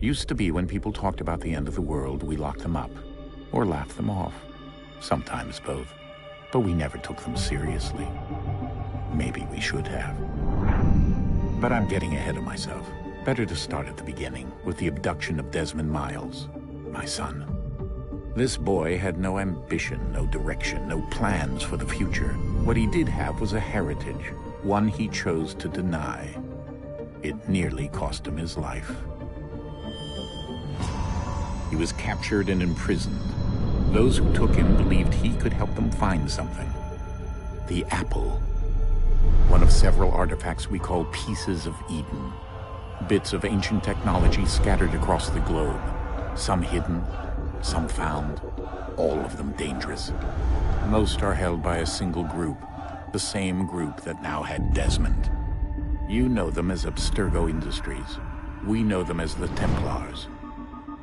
Used to be when people talked about the end of the world, we locked them up, or laughed them off. Sometimes both. But we never took them seriously. Maybe we should have. But I'm getting ahead of myself. Better to start at the beginning, with the abduction of Desmond Miles, my son. This boy had no ambition, no direction, no plans for the future. What he did have was a heritage, one he chose to deny. It nearly cost him his life. He was captured and imprisoned. Those who took him believed he could help them find something. The apple. One of several artifacts we call Pieces of Eden. Bits of ancient technology scattered across the globe. Some hidden, some found, all of them dangerous. Most are held by a single group, the same group that now had Desmond. You know them as Abstergo Industries. We know them as the Templars,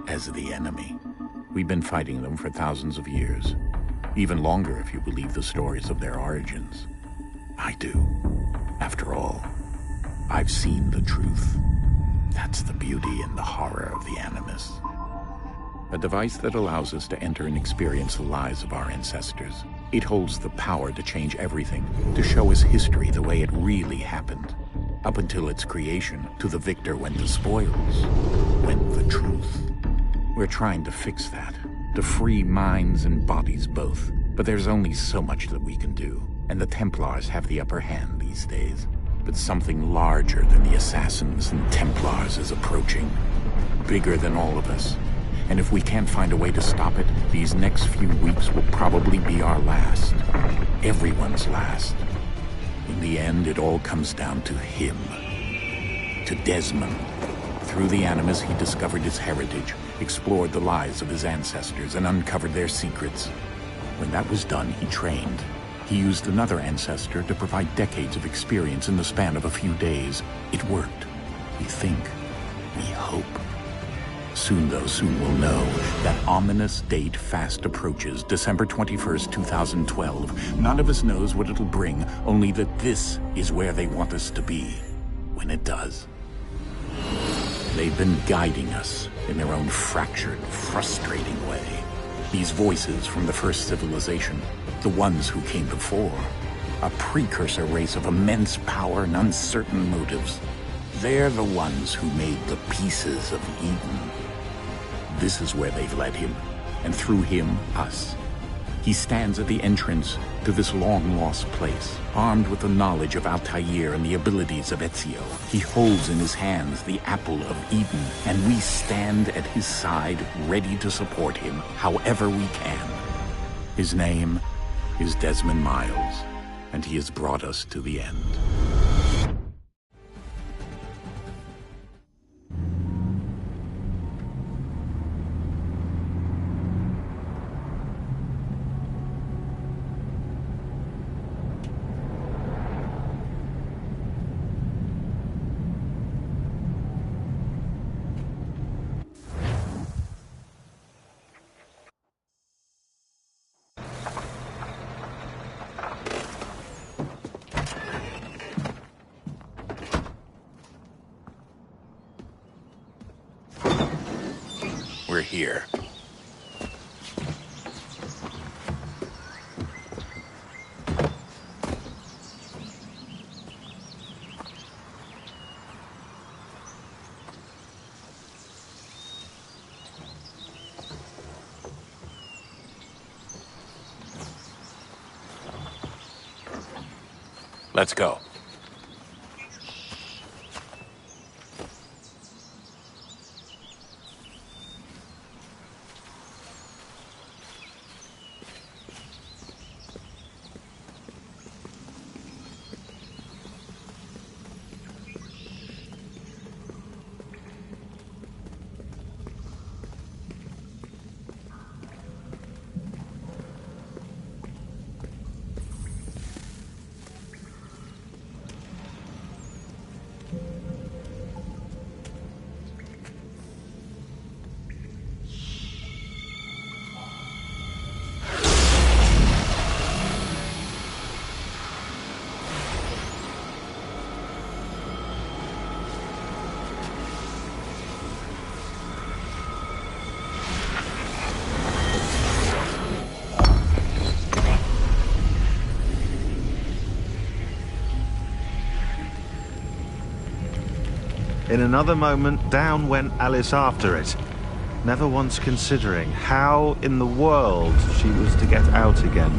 as the enemy. We've been fighting them for thousands of years, even longer if you believe the stories of their origins. I do. After all, I've seen the truth. That's the beauty and the horror of the Animus. A device that allows us to enter and experience the lives of our ancestors. It holds the power to change everything, to show us history the way it really happened. Up until its creation, to the victor went the spoils, went the truth. We're trying to fix that, to free minds and bodies both. But there's only so much that we can do, and the Templars have the upper hand these days. But something larger than the Assassins and Templars is approaching, bigger than all of us. And if we can't find a way to stop it, these next few weeks will probably be our last. Everyone's last. In the end, it all comes down to him. To Desmond. Through the Animus, he discovered his heritage, explored the lives of his ancestors, and uncovered their secrets. When that was done, he trained. He used another ancestor to provide decades of experience in the span of a few days. It worked. We think. We hope. Soon we'll know. That ominous date fast approaches, December 21st, 2012. None of us knows what it'll bring, only that this is where they want us to be, when it does. They've been guiding us in their own fractured, frustrating way. These voices from the first civilization, the ones who came before, a precursor race of immense power and uncertain motives. They're the ones who made the Pieces of Eden. This is where they've led him, and through him, us. He stands at the entrance to this long-lost place, armed with the knowledge of Altair and the abilities of Ezio. He holds in his hands the Apple of Eden, and we stand at his side, ready to support him however we can. His name is Desmond Miles, and he has brought us to the end. We're here. Let's go. In another moment, down went Alice after it, never once considering how in the world she was to get out again.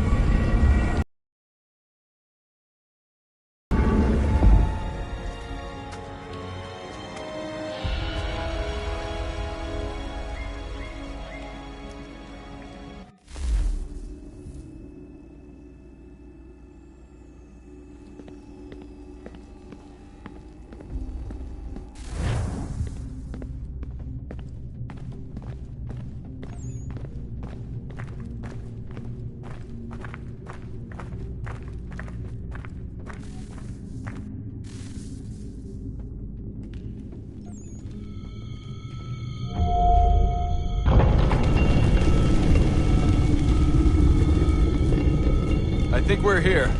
I think we're here.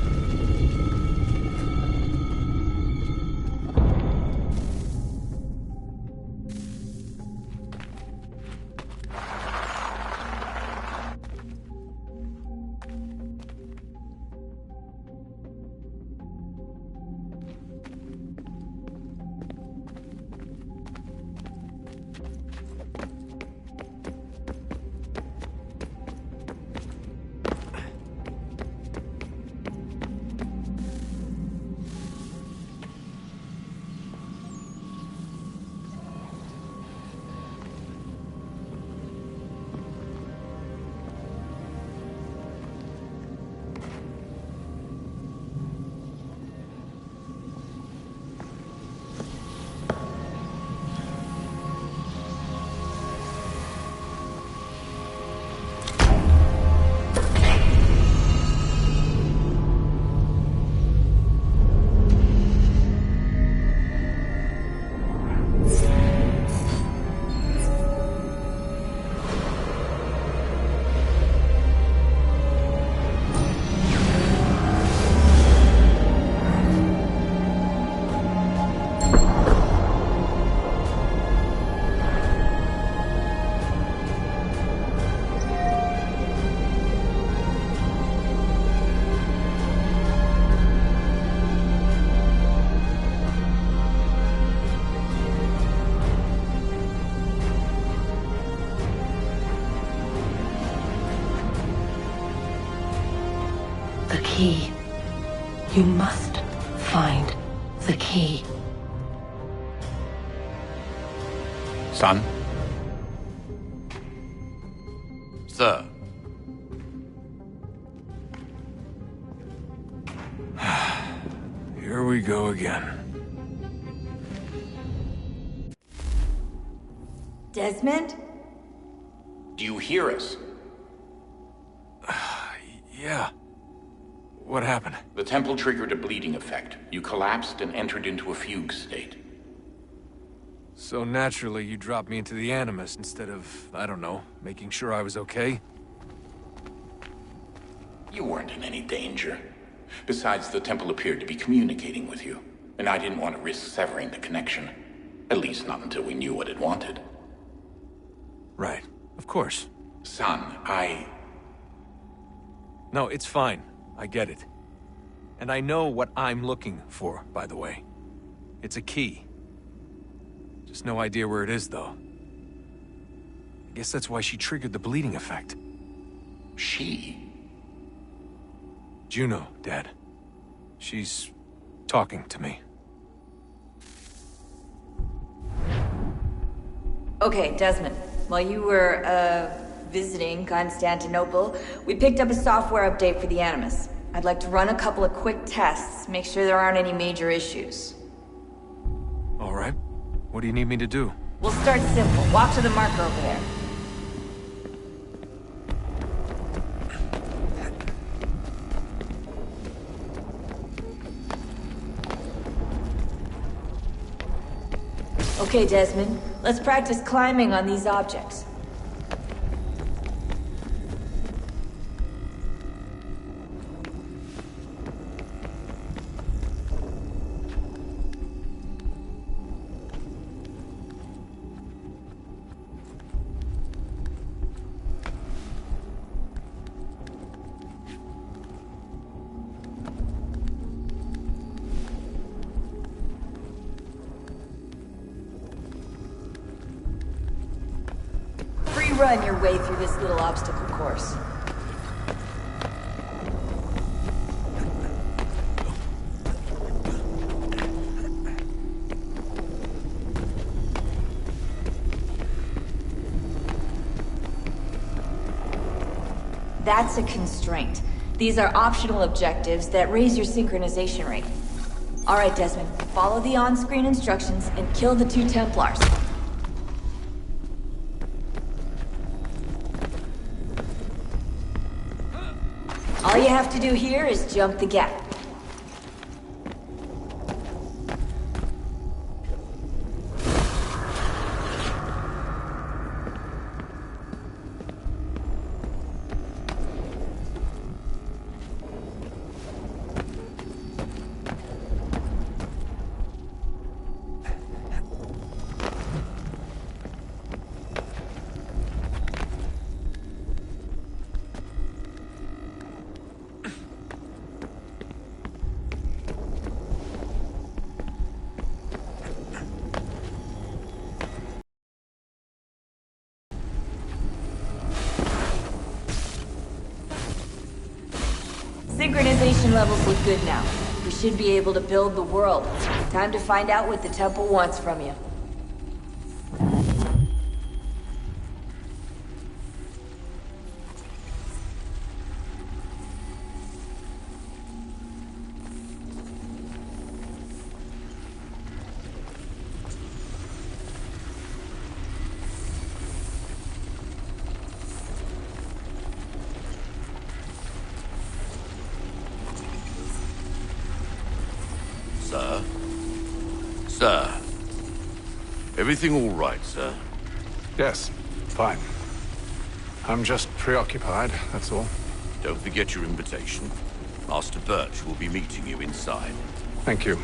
The key. You must find the key. Son? Sir. Here we go again. Desmond? Do you hear us? Yeah. What happened? The temple triggered a bleeding effect. You collapsed and entered into a fugue state. So naturally, you dropped me into the Animus instead of, I don't know, making sure I was okay? You weren't in any danger. Besides, the temple appeared to be communicating with you, and I didn't want to risk severing the connection. At least not until we knew what it wanted. Right. Of course. Son, No, it's fine. I get it. And I know what I'm looking for, by the way. It's a key. Just no idea where it is, though. I guess that's why she triggered the bleeding effect. She? Juno, Dad. She's talking to me. Okay, Desmond. While you were, visiting Constantinople, we picked up a software update for the Animus. I'd like to run a couple of quick tests, make sure there aren't any major issues. All right. What do you need me to do? We'll start simple. Walk to the marker over there. Okay, Desmond. Let's practice climbing on these objects. run your way through this little obstacle course. That's a constraint. These are optional objectives that raise your synchronization rate. Alright, Desmond, follow the on-screen instructions and kill the 2 Templars. All you have to do here is jump the gap. Synchronization levels look good now. We should be able to build the world. Time to find out what the temple wants from you. Sir? Sir? Everything all right, sir? Yes, fine. I'm just preoccupied, that's all. Don't forget your invitation. Master Birch will be meeting you inside. Thank you.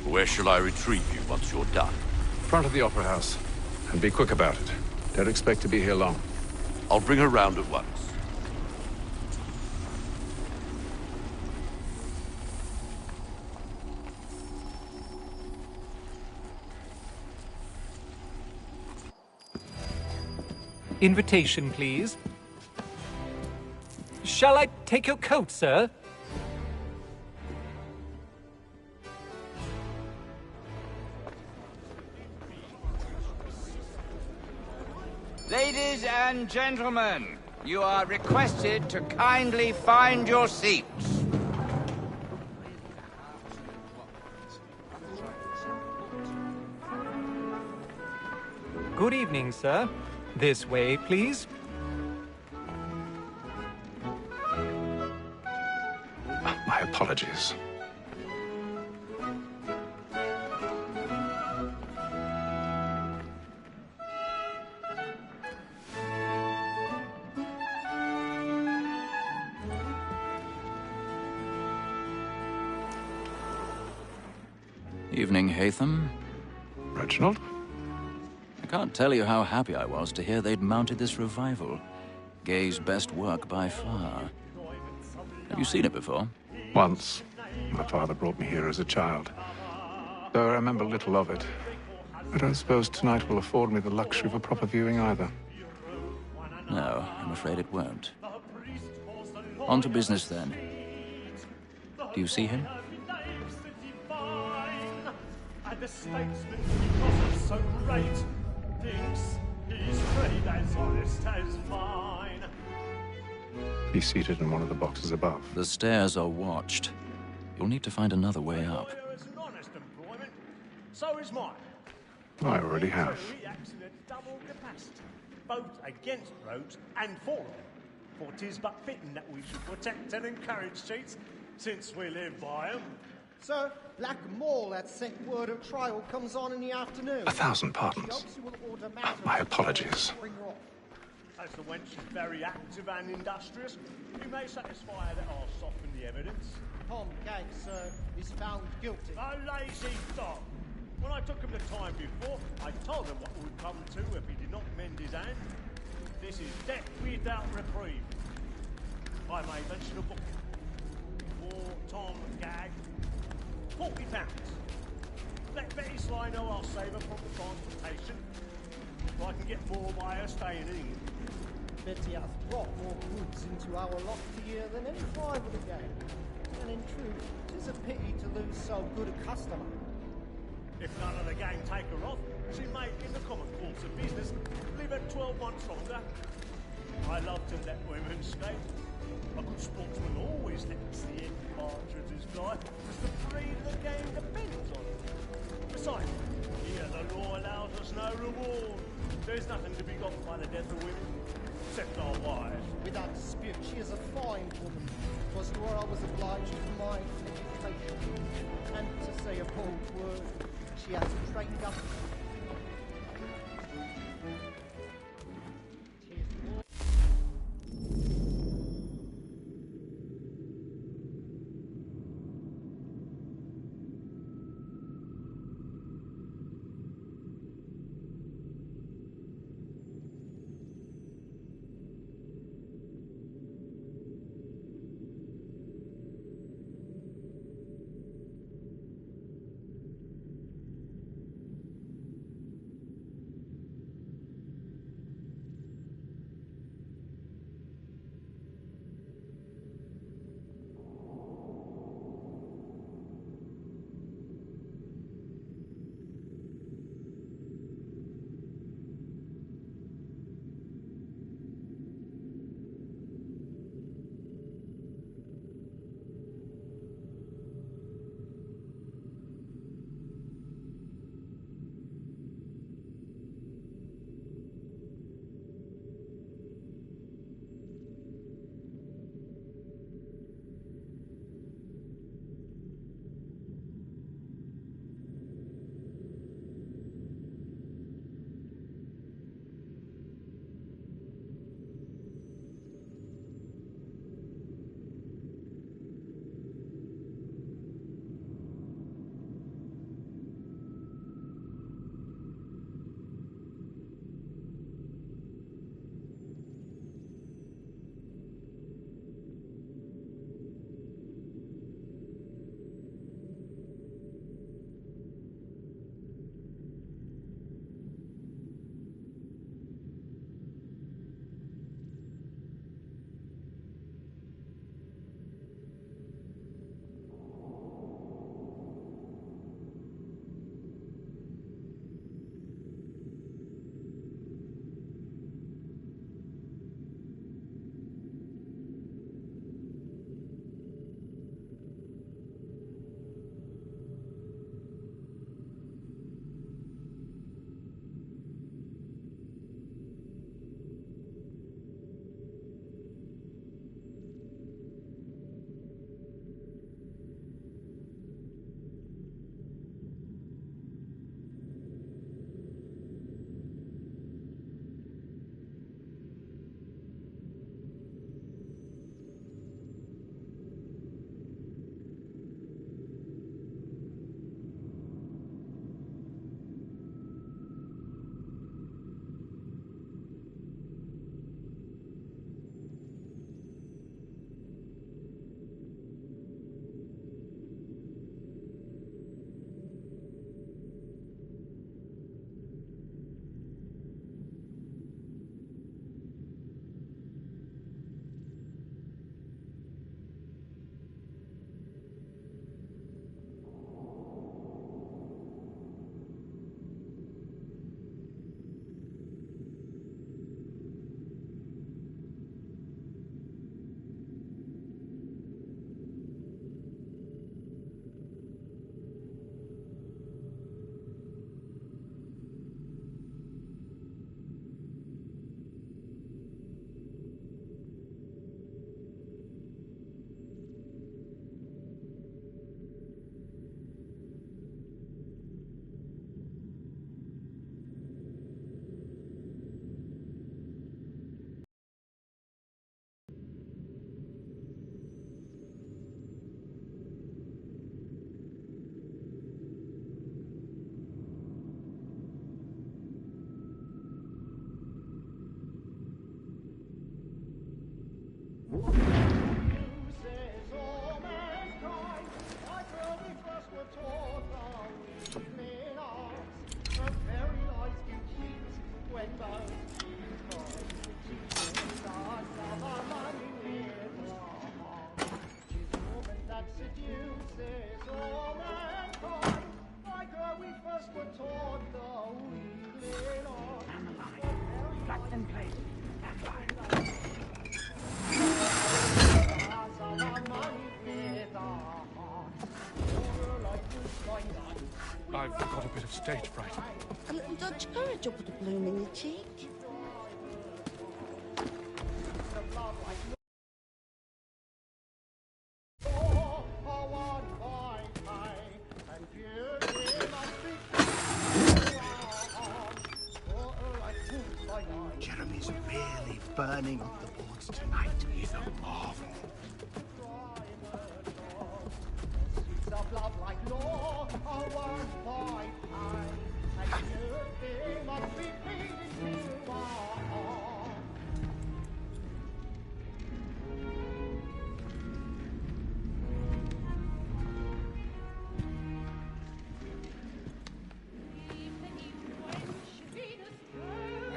Where shall I retrieve you once you're done? Front of the Opera House. And be quick about it. Don't expect to be here long. I'll bring her round at once. Invitation, please. Shall I take your coat, sir? Ladies and gentlemen, you are requested to kindly find your seats. Good evening, sir. This way, please. My apologies. Evening, Haytham. Reginald? I can't tell you how happy I was to hear they'd mounted this revival. Gay's best work by far. Have you seen it before? Once. My father brought me here as a child. Though I remember little of it. I don't suppose tonight will afford me the luxury of a proper viewing either. No, I'm afraid it won't. On to business, then. Do you see him? The statesman, because it's so great, thinks he's trade as honest as mine. He's seated in one of the boxes above. The stairs are watched. You'll need to find another way up. It's an honest employment. So is mine. I already have. He acts in a double capacity, both against rogues and for them. For 'tis but fitting that we should protect and encourage cheats, since we live by 'em. Sir, Black Mall, that set word of trial comes on in the afternoon. 1,000 pardons. My apologies. As the wench is very active and industrious, you may satisfy her that I'll soften the evidence. Tom Gag, sir, is found guilty. A lazy dog! When I took him the time before, I told him what would come to if he did not mend his hand. This is death without reprieve. I may mention a book. For Tom Gag. £40. Let Betty Sly know I'll save her from the transportation. If I can get more by her staying in. Bet he hath brought more goods into our loft here than any five of the gang. And in truth, 'tis a pity to lose so good a customer. If none of the gang take her off, she may, in the common course of business, live at 12 months longer. I love to let women skate. A good sportsman always lets the end partridges fly, because the breed of the game depends on it. Besides, here the law allows us no reward. There's nothing to be got by the death of women, except our wives. Without dispute, she is a fine woman. 'Twas to her I was obliged to my education. And to say a bold word, she has trained up. stage fright. A little Dutch courage will put a bloom in your cheek. Jeremy's really burning up the boards tonight. He's a marvel.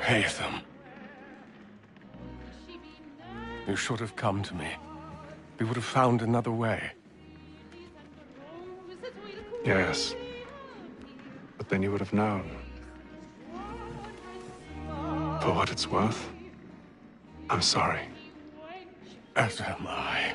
Haytham. You should have come to me. We would have found another way. Yes. But then you would have known. For what it's worth, I'm sorry. As am I.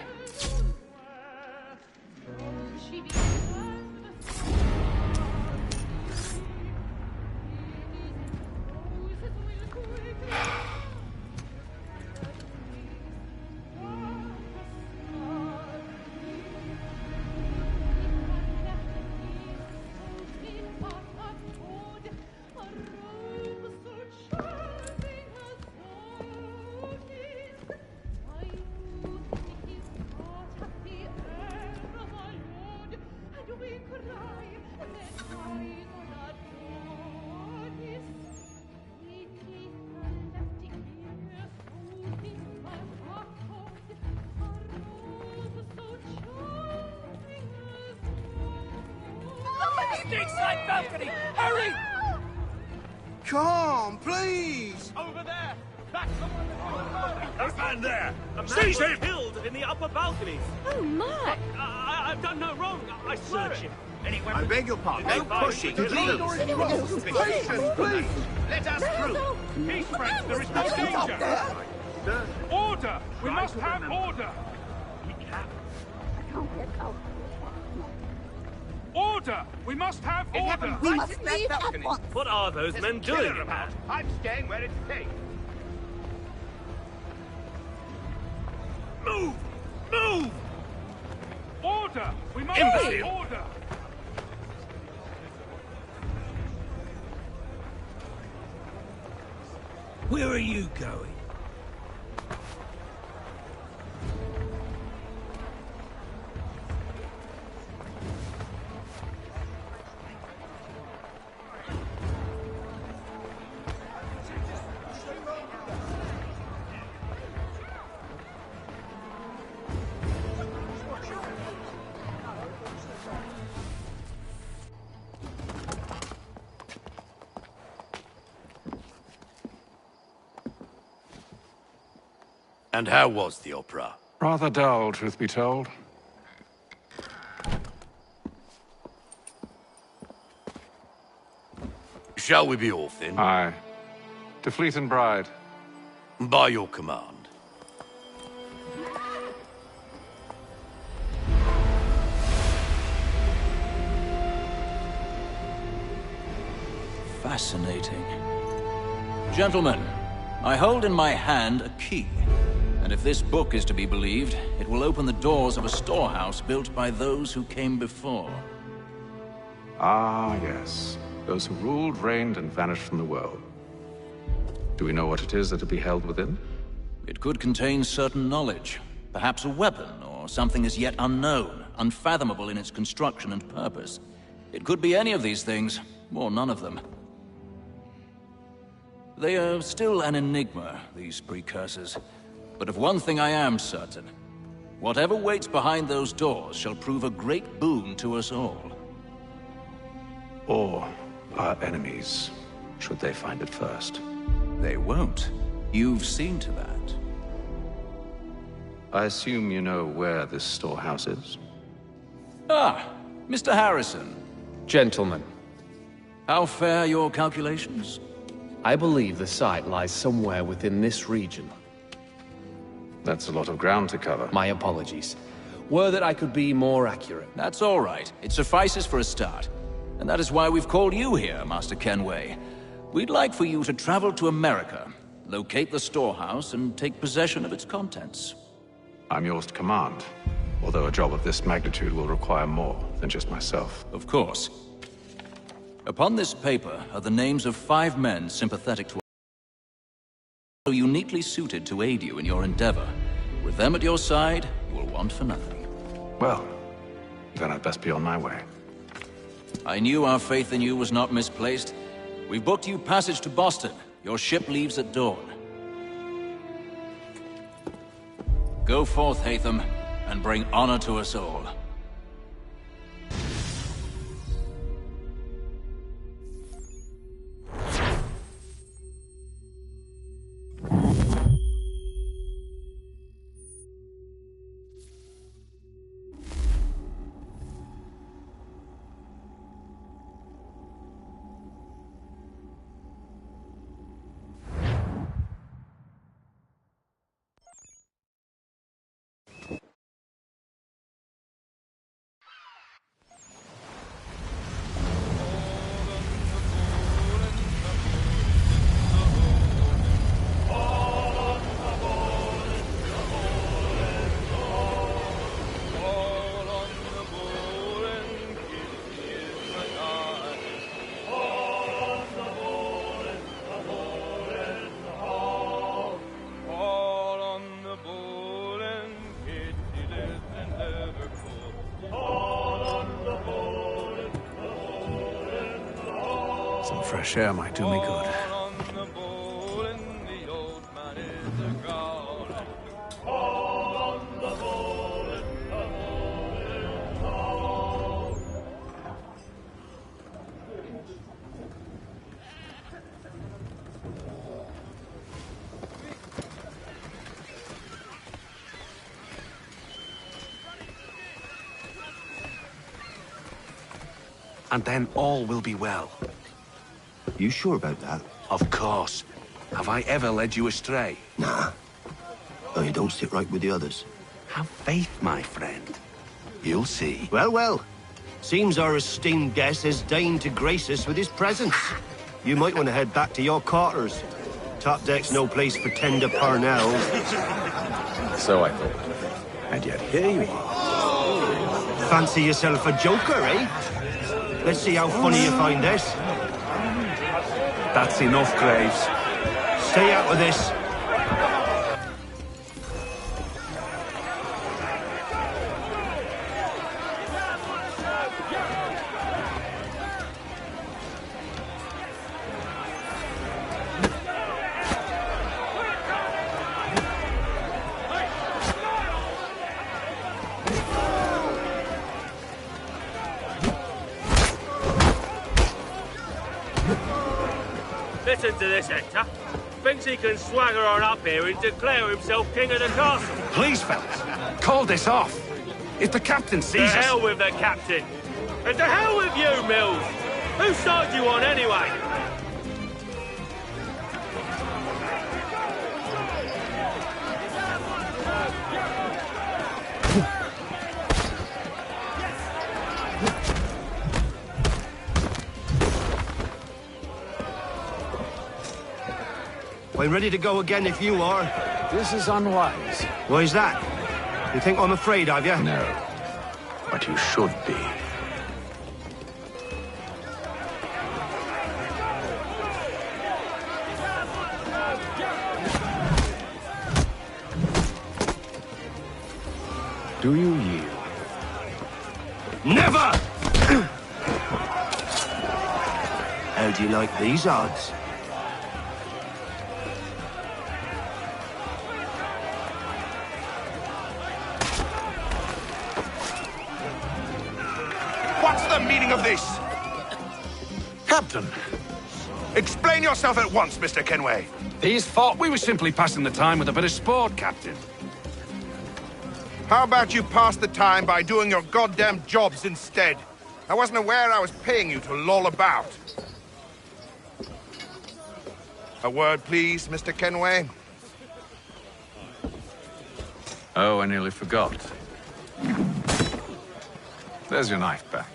Inside balcony! Hurry! Come, please! Over there! That's someone That man there! A man Seize was him! killed in the upper balconies. Oh, my! I've done no wrong. I swear it. I beg your pardon. No pushing. Please. Patience, please. Let us through. Peace, friends. There is no danger. Order! We must have order! Order! We must have order! We must leave at once. What are those men doing about? I'm staying where it's safe. Move! Move! Order! We must Imbecile. have order! Where are you going? And how was the opera? Rather dull, truth be told. Shall we be off then? Aye. To Fleet and Bride. By your command. Fascinating. Gentlemen, I hold in my hand a key. And if this book is to be believed, it will open the doors of a storehouse built by those who came before. Ah, yes. Those who ruled, reigned, and vanished from the world. Do we know what it is that will be held within? It could contain certain knowledge. Perhaps a weapon, or something as yet unknown, unfathomable in its construction and purpose. It could be any of these things, or none of them. They are still an enigma, these precursors. But of one thing I am certain. Whatever waits behind those doors shall prove a great boon to us all. Or our enemies, should they find it first. They won't. You've seen to that. I assume you know where this storehouse is? Ah, Mr. Harrison. Gentlemen. How fare your calculations? I believe the site lies somewhere within this region. That's a lot of ground to cover. My apologies. Were that I could be more accurate. That's all right. It suffices for a start. And that is why we've called you here, Master Kenway. We'd like for you to travel to America, locate the storehouse, and take possession of its contents. I'm yours to command, although a job of this magnitude will require more than just myself. Of course. Upon this paper are the names of 5 men sympathetic to so uniquely suited to aid you in your endeavor. With them at your side, you will want for nothing. Well, then I'd best be on my way. I knew our faith in you was not misplaced. We've booked you passage to Boston. Your ship leaves at dawn. Go forth, Haytham, and bring honor to us all. Some fresh air might do me good. And then all will be well. You sure about that? Of course. Have I ever led you astray? Nah. Oh, you don't sit right with the others. Have faith, my friend. You'll see. Well, well. Seems our esteemed guest has deigned to grace us with his presence. You might want to head back to your quarters. Top deck's no place for tender parnells. So I thought. And yet here you are. Fancy yourself a joker, eh? Let's see how funny you find this. That's enough, Graves. Stay out of this. Listen to this, Hector. Thinks he can swagger on up here and declare himself king of the castle. Please, fellas, call this off. If the captain sees us... To hell with the captain. And to hell with you, Mills. Whose side you on, anyway? I'm ready to go again if you are. This is unwise. Why is that? You think I'm afraid of you? No. But you should be. Do you yield? Never! How do you like these odds? What's the meaning of this? Captain! Explain yourself at once, Mr. Kenway. He's thought we were simply passing the time with a bit of sport, Captain. How about you pass the time by doing your goddamn jobs instead? I wasn't aware I was paying you to loll about. A word, please, Mr. Kenway. Oh, I nearly forgot. There's your knife back.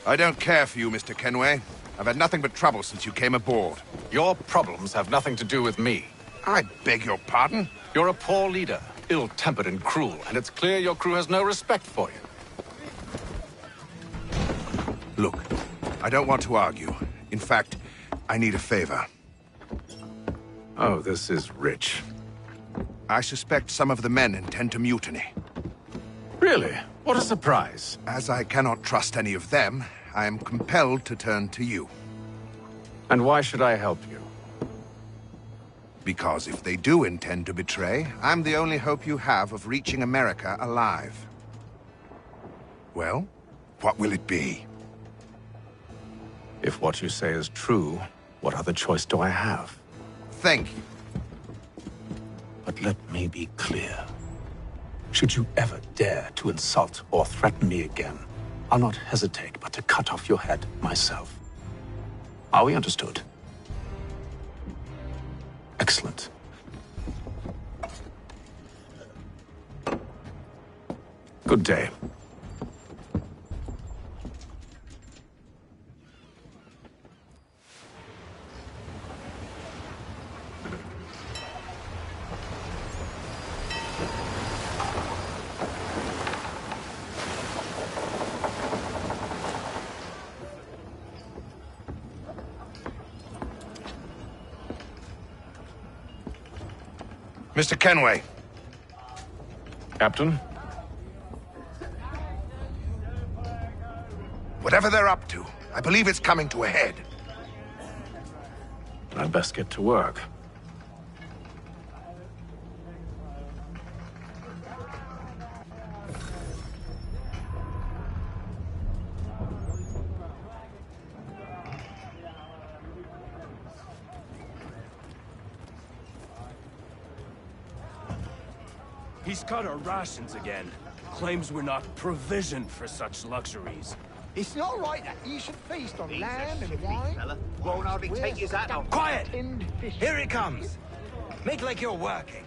I don't care for you, Mr. Kenway. I've had nothing but trouble since you came aboard. Your problems have nothing to do with me. I beg your pardon? You're a poor leader, ill-tempered and cruel, and it's clear your crew has no respect for you. Look, I don't want to argue. In fact, I need a favor. Oh, this is rich. I suspect some of the men intend to mutiny. Really? What a surprise. As I cannot trust any of them, I am compelled to turn to you. And why should I help you? Because if they do intend to betray, I'm the only hope you have of reaching America alive. Well, what will it be? If what you say is true, what other choice do I have? Thank you. But let me be clear. Should you ever dare to insult or threaten me again, I'll not hesitate but to cut off your head myself. Are we understood? Excellent. Good day. Mr. Kenway. Captain? Whatever they're up to, I believe it's coming to a head. I'd best get to work. He's cut our rations again. Claims we're not provisioned for such luxuries. It's not right that you should feast on lamb and wine. Fella. Won't hardly take his hat off. Quiet! Here he comes! Make like you're working.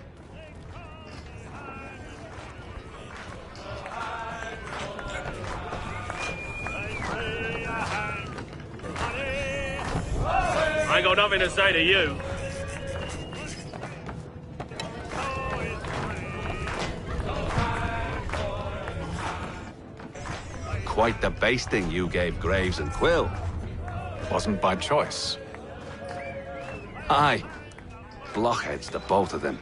I ain't got nothing to say to you. Quite the basting you gave Graves and Quill. Wasn't by choice. Aye. Blockheads, the both of them.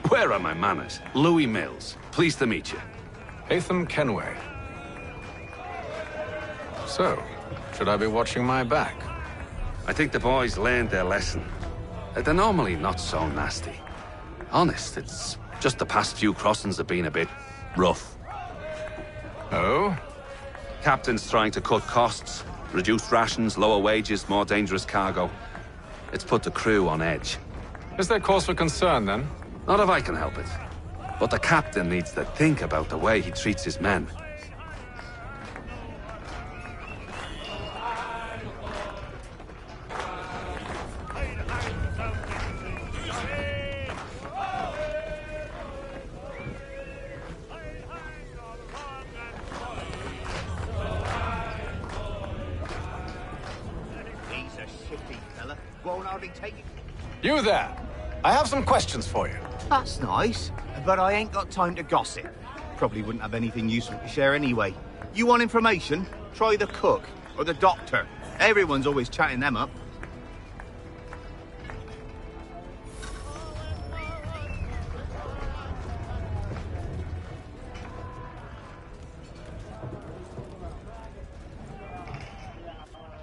Where are my manners? Louis Mills. Pleased to meet you. Haytham Kenway. So, should I be watching my back? I think the boys learned their lesson. They're normally not so nasty. Honest, it's just the past few crossings have been a bit rough. Oh? Captain's trying to cut costs. Reduced rations, lower wages, more dangerous cargo. It's put the crew on edge. Is there cause for concern, then? Not if I can help it. But the captain needs to think about the way he treats his men. You there! I have some questions for you. That's nice, but I ain't got time to gossip. Probably wouldn't have anything useful to share anyway. You want information? Try the cook or the doctor. Everyone's always chatting them up.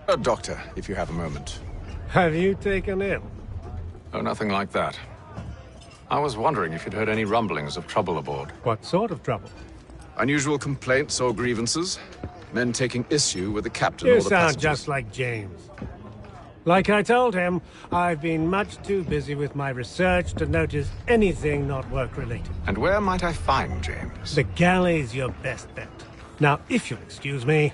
A doctor, if you have a moment. Have you taken ill? Oh, nothing like that. I was wondering if you'd heard any rumblings of trouble aboard. What sort of trouble? Unusual complaints or grievances? Men taking issue with the captain You or the sound passengers? just like James. Like I told him, I've been much too busy with my research to notice anything not work-related. And where might I find James? The galley's your best bet. Now, if you'll excuse me...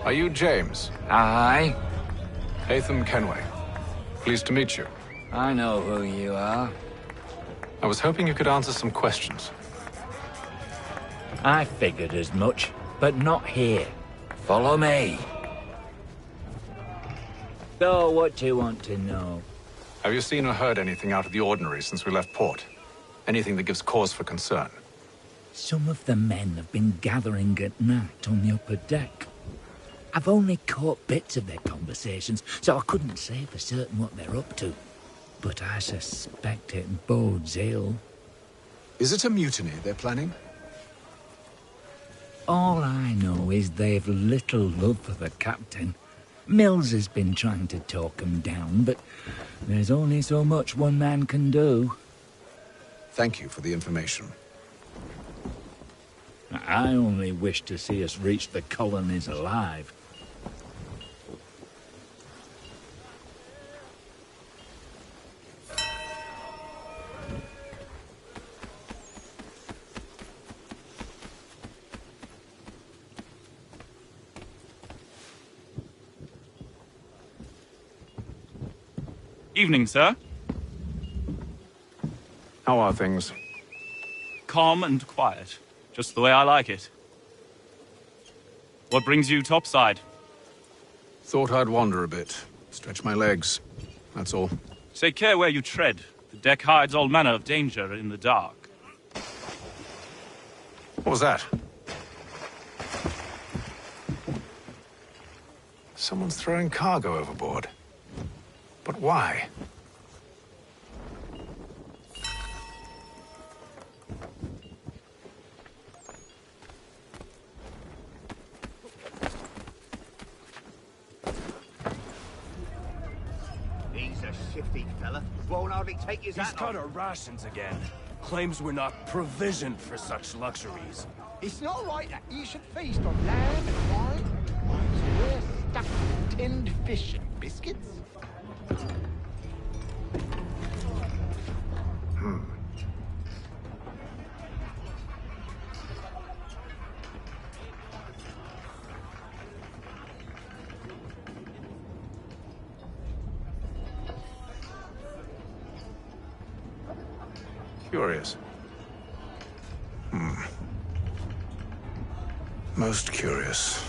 Are you James? Aye. Haytham Kenway. Pleased to meet you. I know who you are. I was hoping you could answer some questions. I figured as much, but not here. Follow me. So, what do you want to know? Have you seen or heard anything out of the ordinary since we left port? Anything that gives cause for concern? Some of the men have been gathering at night on the upper deck. I've only caught bits of their conversations, so I couldn't say for certain what they're up to. But I suspect it bodes ill. Is it a mutiny they're planning? All I know is they've little love for the captain. Mills has been trying to talk him down, but there's only so much one man can do. Thank you for the information. I only wish to see us reach the colonies alive. Evening, sir. How are things? Calm and quiet. Just the way I like it. What brings you topside? Thought I'd wander a bit. Stretch my legs. That's all. Take care where you tread. The deck hides all manner of danger in the dark. What was that? Someone's throwing cargo overboard. But why? He's a shifty fella. Won't hardly take his He's hat cut off. our rations again. Claims we're not provisioned for such luxuries. It's not right that you should feast on lamb and wine. Whilst we're stuck with tinned fish and biscuits. Curious. Most curious.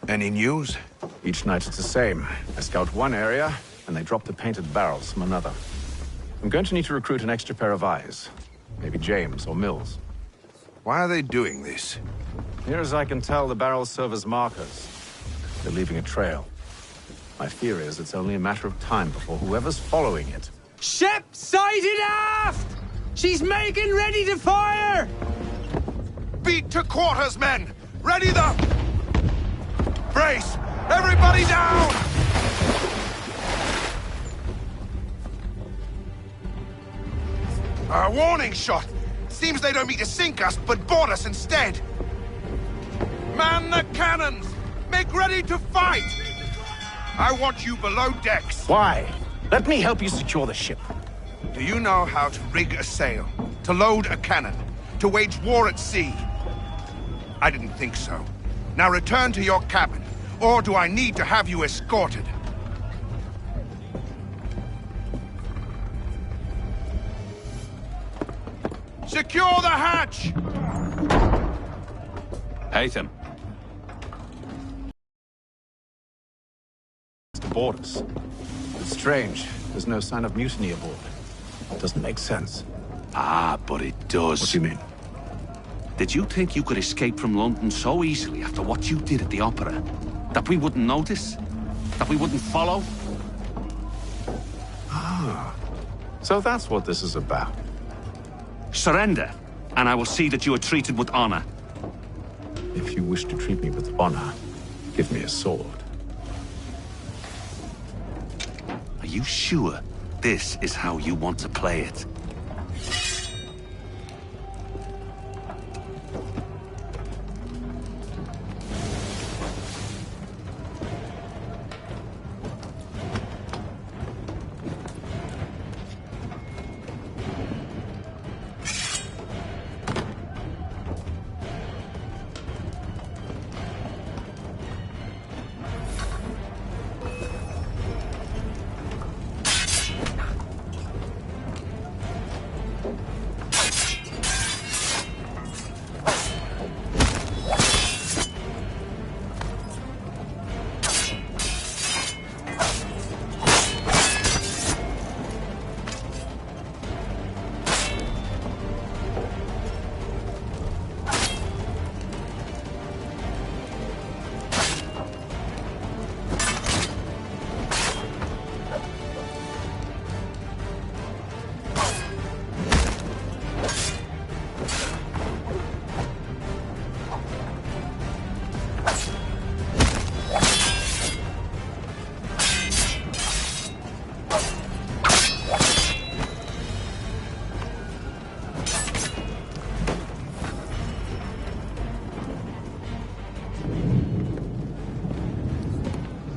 Any news? Each night it's the same. I scout one area, and they drop the painted barrels from another. I'm going to need to recruit an extra pair of eyes. Maybe James or Mills. Why are they doing this? Near as I can tell, the barrels serve as markers. They're leaving a trail. My fear is it's only a matter of time before whoever's following it... Ship sighted aft! She's making ready to fire! Beat to quarters, men! Ready the... Brace! Everybody down! A warning shot! Seems they don't mean to sink us, but board us instead! Man the cannons! Make ready to fight! I want you below decks. Why? Let me help you secure the ship. Do you know how to rig a sail? To load a cannon? To wage war at sea? I didn't think so. Now return to your cabin, or do I need to have you escorted? Secure the hatch! Haytham. To board us. It's strange. There's no sign of mutiny aboard. It doesn't make sense. Ah, but it does. What do you mean? Did you think you could escape from London so easily after what you did at the Opera? That we wouldn't notice? That we wouldn't follow? Ah. So that's what this is about. Surrender, and I will see that you are treated with honor. If you wish to treat me with honor, give me a sword. Are you sure this is how you want to play it?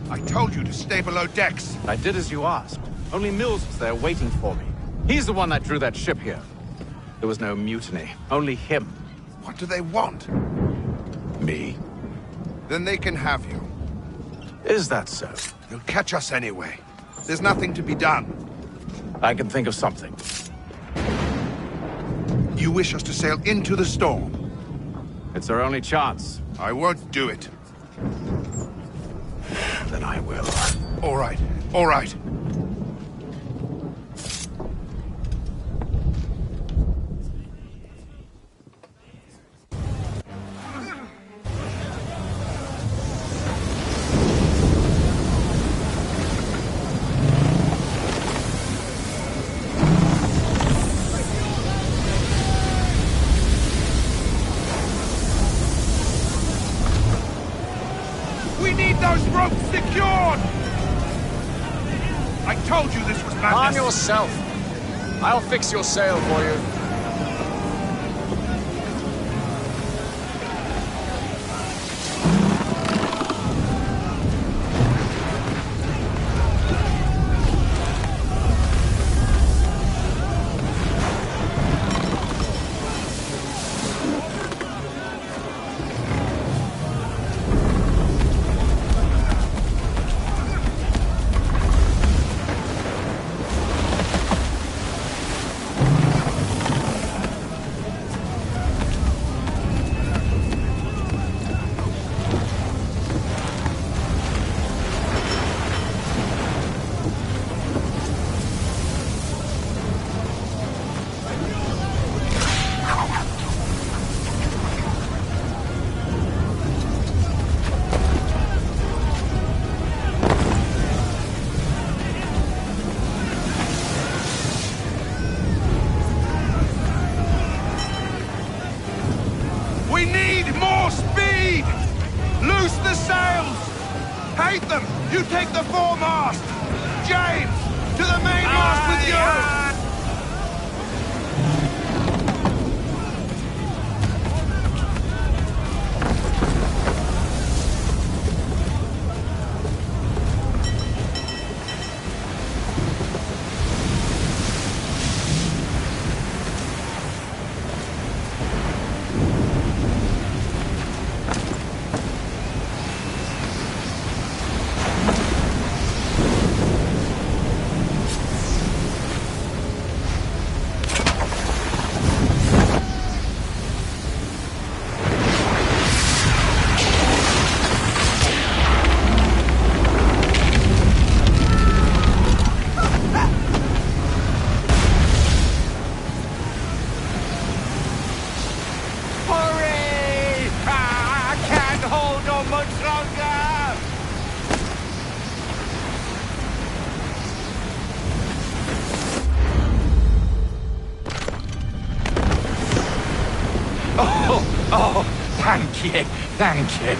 I told you to stay below decks. I did as you asked. Only Mills was there waiting for me. He's the one that drew that ship here. There was no mutiny. Only him. What do they want? Me. Then they can have you. Is that so? They'll catch us anyway. There's nothing to be done. I can think of something. You wish us to sail into the storm? It's our only chance. I won't do it. Then I will. All right. All right. We need those ropes secured! I told you this was madness. Calm yourself. I'll fix your sail for you. We need more speed! Loose the sails! Haytham, you take the foremast! James, to the mainmast with you! Thank you. Thank you.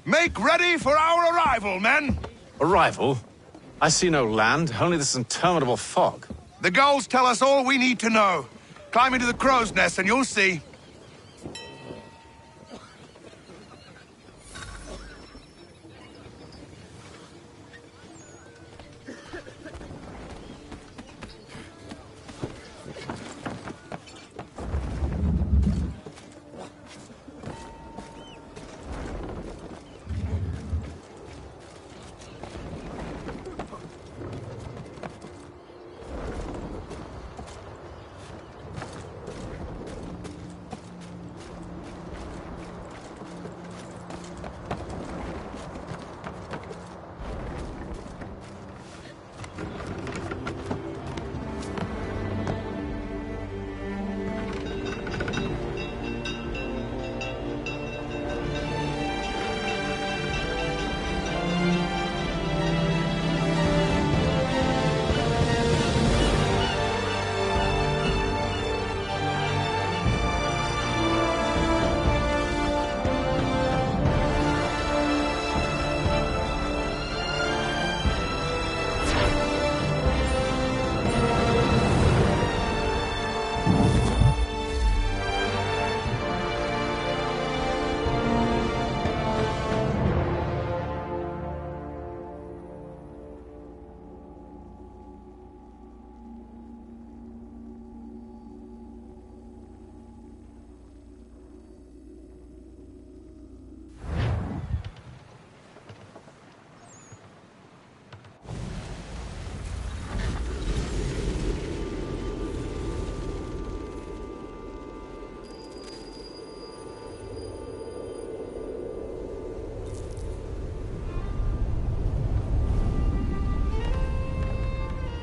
Make ready for our arrival, men! Arrival? I see no land, only this interminable fog. The gulls tell us all we need to know. Climb into the crow's nest and you'll see.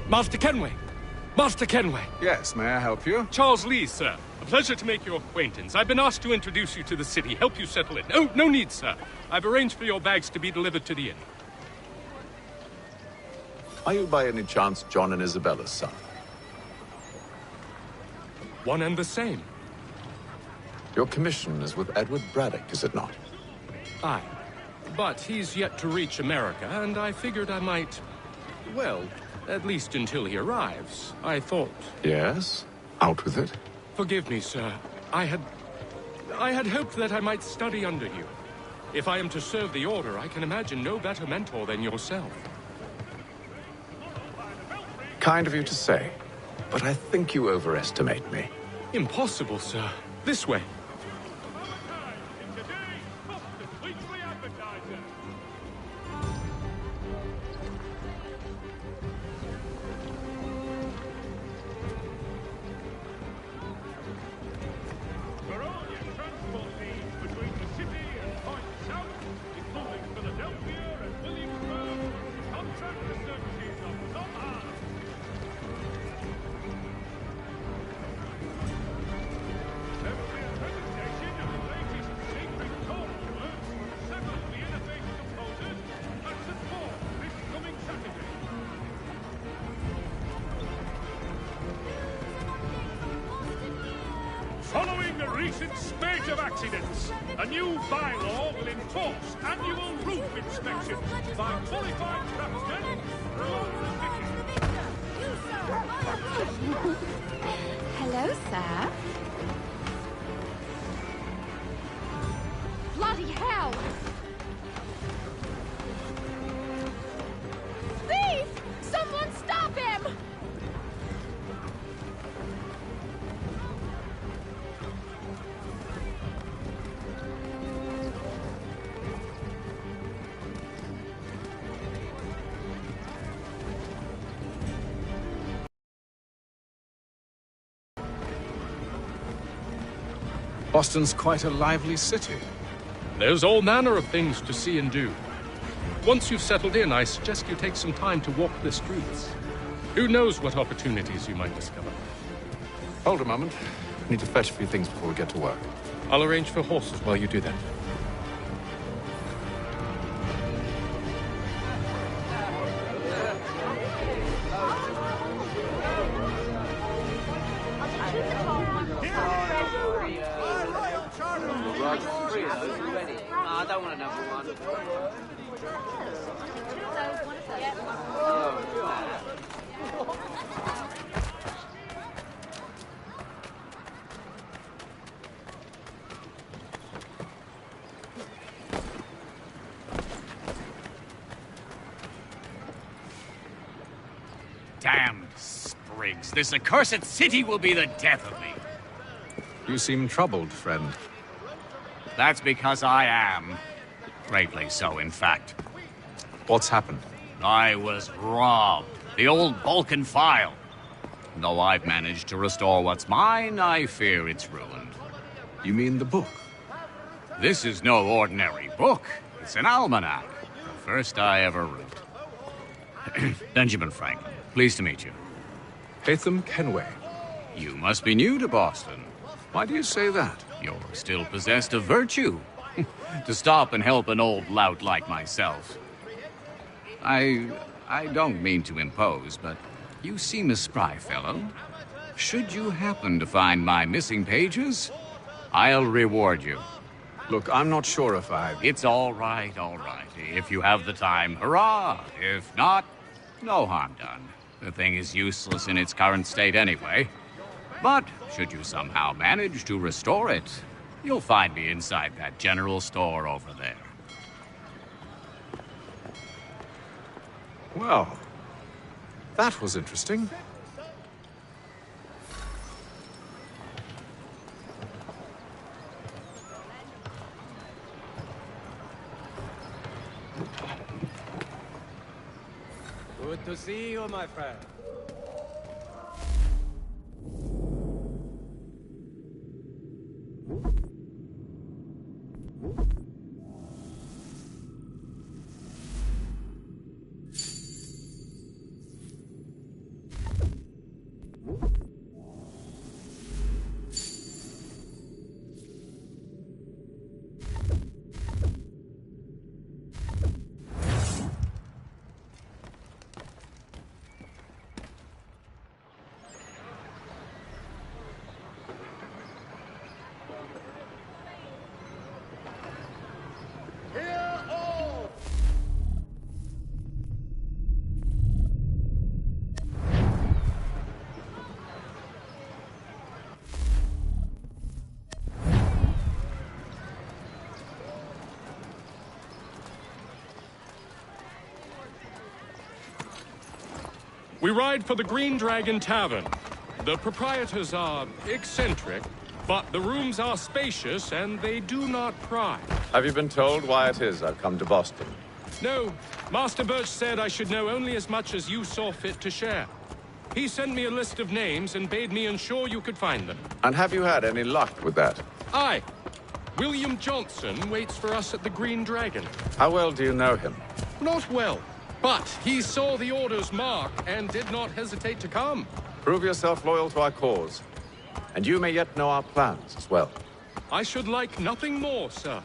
Master Kenway! Master Kenway! Yes, may I help you? Charles Lee, sir. A pleasure to make your acquaintance. I've been asked to introduce you to the city, help you settle in. Oh, no need, sir. I've arranged for your bags to be delivered to the inn. Are you by any chance John and Isabella's son? One and the same. Your commission is with Edward Braddock, is it not? Aye. But he's yet to reach America, and I figured I might... well, at least until he arrives, I thought... Yes? Out with it. Forgive me, sir. I had hoped that I might study under you. If I am to serve the Order, I can imagine no better mentor than yourself. Kind of you to say, but I think you overestimate me. Impossible, sir. This way. recent spate of accidents, a new bylaw will enforce annual roof inspections by qualified craftsmen throughout the city. Hello, sir. Bloody hell! Thief! Someone stop him! Boston's quite a lively city. There's all manner of things to see and do. Once you've settled in, I suggest you take some time to walk the streets. Who knows what opportunities you might discover. Hold a moment. I need to fetch a few things before we get to work. I'll arrange for horses while you do that. I don't want another one. Damn sprigs. This accursed city will be the death of me. You seem troubled, friend. That's because I am. Greatly so, in fact. What's happened? I was robbed. The old Vulcan file. Though I've managed to restore what's mine, I fear it's ruined. You mean the book? This is no ordinary book. It's an almanac. The first I ever wrote. Benjamin Franklin, pleased to meet you. Haytham Kenway. You must be new to Boston. Why do you say that? You're still possessed of virtue. To stop and help an old lout like myself. I don't mean to impose, but you seem a spry fellow. Should you happen to find my missing pages, I'll reward you. Look, I'm not sure if I... It's all right, all right. If you have the time, hurrah! If not, no harm done. The thing is useless in its current state anyway. But should you somehow manage to restore it, you'll find me inside that general store over there. Well, that was interesting. Good to see you, my friend. We ride for the Green Dragon Tavern. The proprietors are eccentric, but the rooms are spacious and they do not pry. Have you been told why it is I've come to Boston? No, Master Birch said I should know only as much as you saw fit to share. He sent me a list of names and bade me ensure you could find them. And have you had any luck with that? Aye. William Johnson waits for us at the Green Dragon. How well do you know him? Not well, but he saw the order's mark and did not hesitate to come. Prove yourself loyal to our cause. And you may yet know our plans as well. I should like nothing more, sir.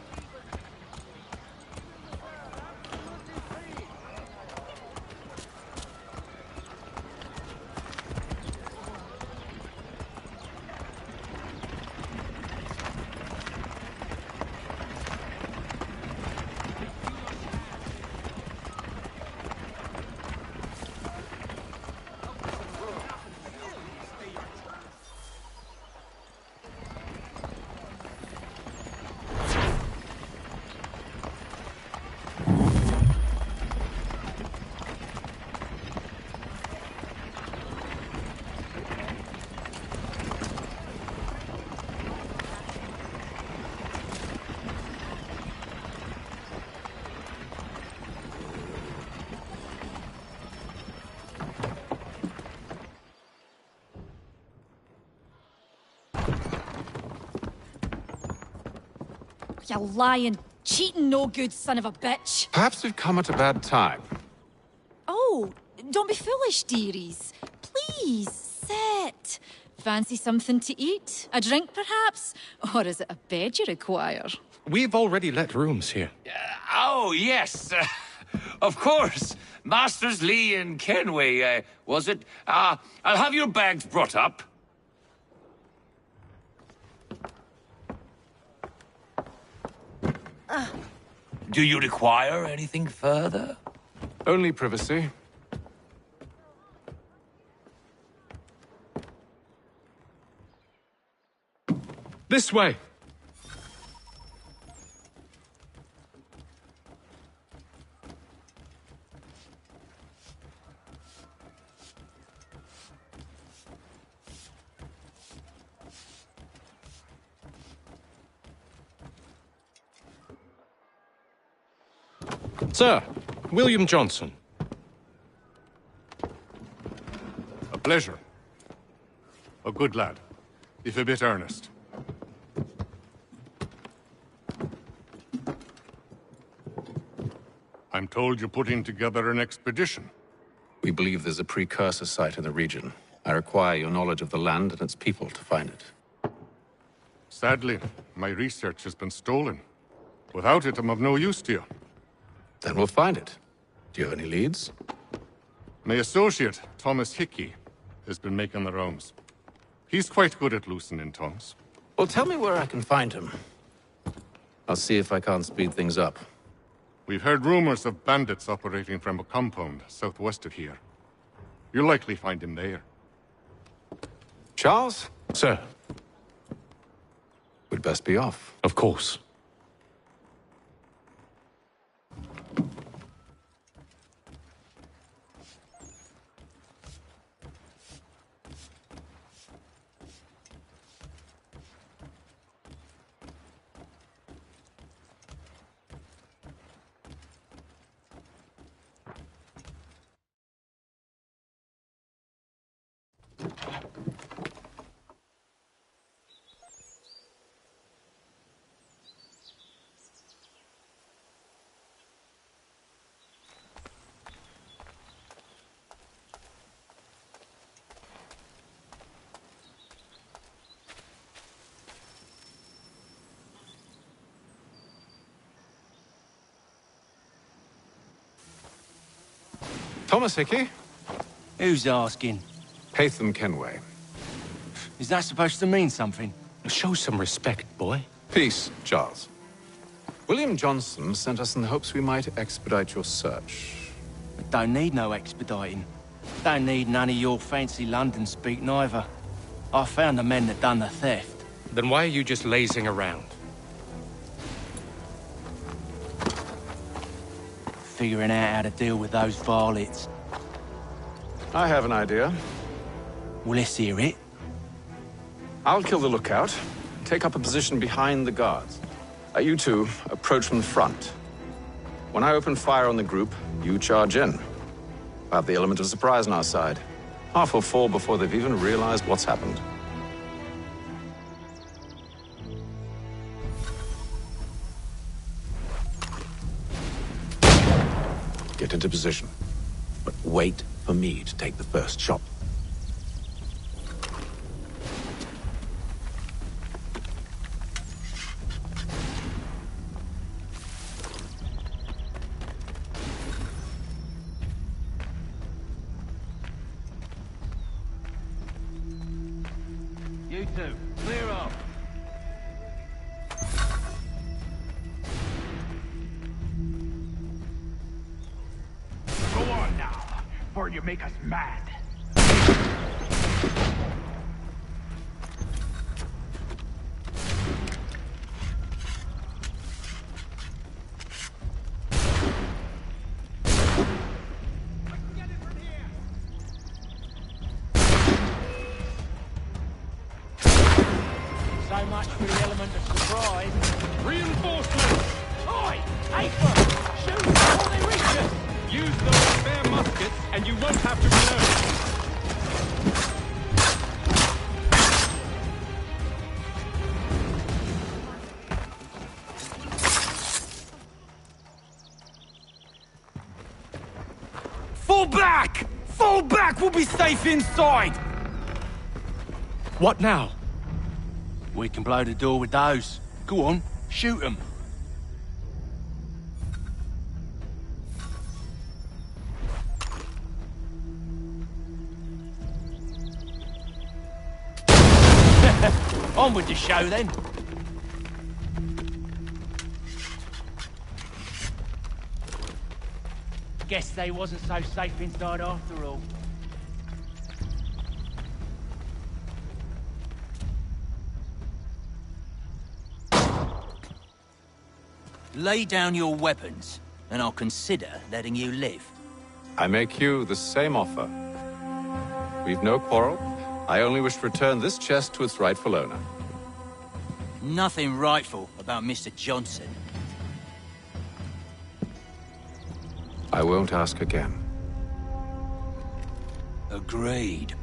You lying, cheating, no good son of a bitch. Perhaps we've come at a bad time. Oh, don't be foolish, dearies. Please, sit. Fancy something to eat? A drink, perhaps? Or is it a bed you require? We've already let rooms here. Oh, yes. Of course. Masters Lee and Kenway, was it? I'll have your bags brought up. Do you require anything further? Only privacy. This way. Sir, William Johnson. A pleasure. A good lad, if a bit earnest. I'm told you're putting together an expedition. We believe there's a precursor site in the region. I require your knowledge of the land and its people to find it. Sadly, my research has been stolen. Without it, I'm of no use to you. Then we'll find it. Do you have any leads? My associate, Thomas Hickey, has been making the rounds. He's quite good at loosening tongues. Well, tell me where I can find him. I'll see if I can't speed things up. We've heard rumors of bandits operating from a compound southwest of here. You'll likely find him there. Charles? Sir. We'd best be off. Of course. Thomas Hickey? Who's asking? Haytham Kenway. Is that supposed to mean something? Show some respect, boy. Peace, Charles. William Johnson sent us in the hopes we might expedite your search. Don't need no expediting. Don't need none of your fancy London speak neither. I found the men that done the theft. Then why are you just lazing around? Figuring out how to deal with those varlets. I have an idea. Well, let's hear it. I'll kill the lookout, take up a position behind the guards. You two approach from the front. When I open fire on the group, you charge in. I have the element of surprise on our side. Half will fall before they've even realized what's happened. Get into position, but wait for me to take the first shot. You two, clear off. Go on now, before you make us mad. So much for the element of surprise. Reinforcements! Oi! Aper! Shoot before they reach us! Use those spare muskets, and you won't have to reload. Fall back! Fall back! We'll be safe inside! What now? We can blow the door with those. Go on, shoot them. On with the show, then. Guess they wasn't so safe inside after all. Lay down your weapons, and I'll consider letting you live. I make you the same offer. We've no quarrel. I only wish to return this chest to its rightful owner. Nothing rightful about Mr. Johnson. I won't ask again. Agreed.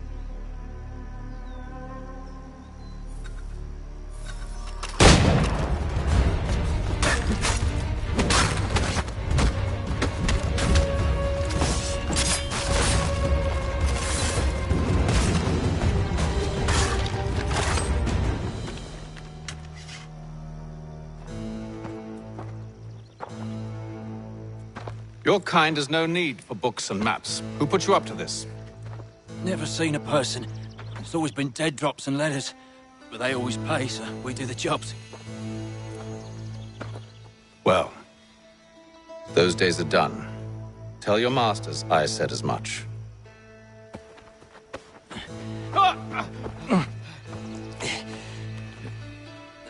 Your kind has no need for books and maps. Who put you up to this? Never seen a person. It's always been dead drops and letters. But they always pay, so we do the jobs. Well, those days are done. Tell your masters I said as much.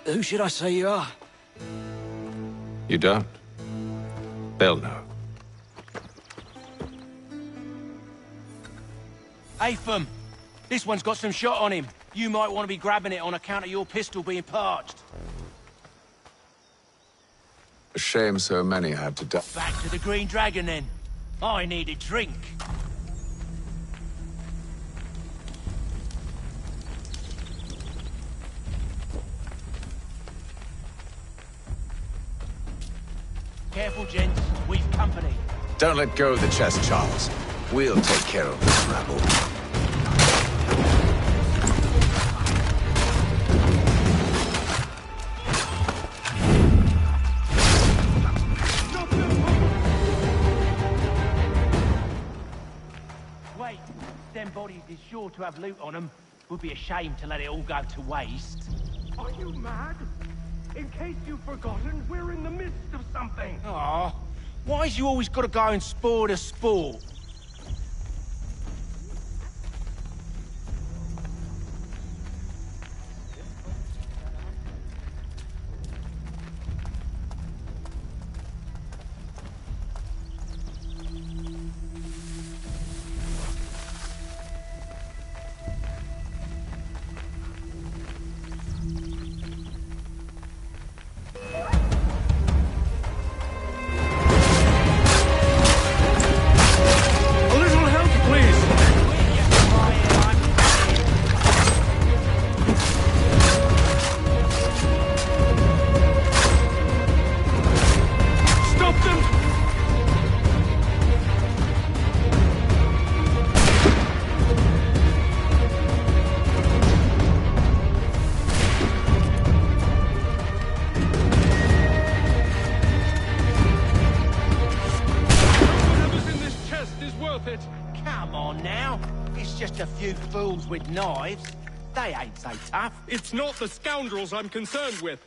Who should I say you are? You don't? They'll know. Atham, this one's got some shot on him. You might want to be grabbing it on account of your pistol being parched. A shame so many had to die. Back to the Green Dragon, then. I need a drink. Careful, gents. We've company. Don't let go of the chest, Charles. We'll take care of this rabble. Wait, them bodies is sure to have loot on them. Would be a shame to let it all go to waste. Are you mad? In case you've forgotten, we're in the midst of something. Aw, why's you always got to go and spoil the sport? With knives, they ain't so tough. It's not the scoundrels I'm concerned with.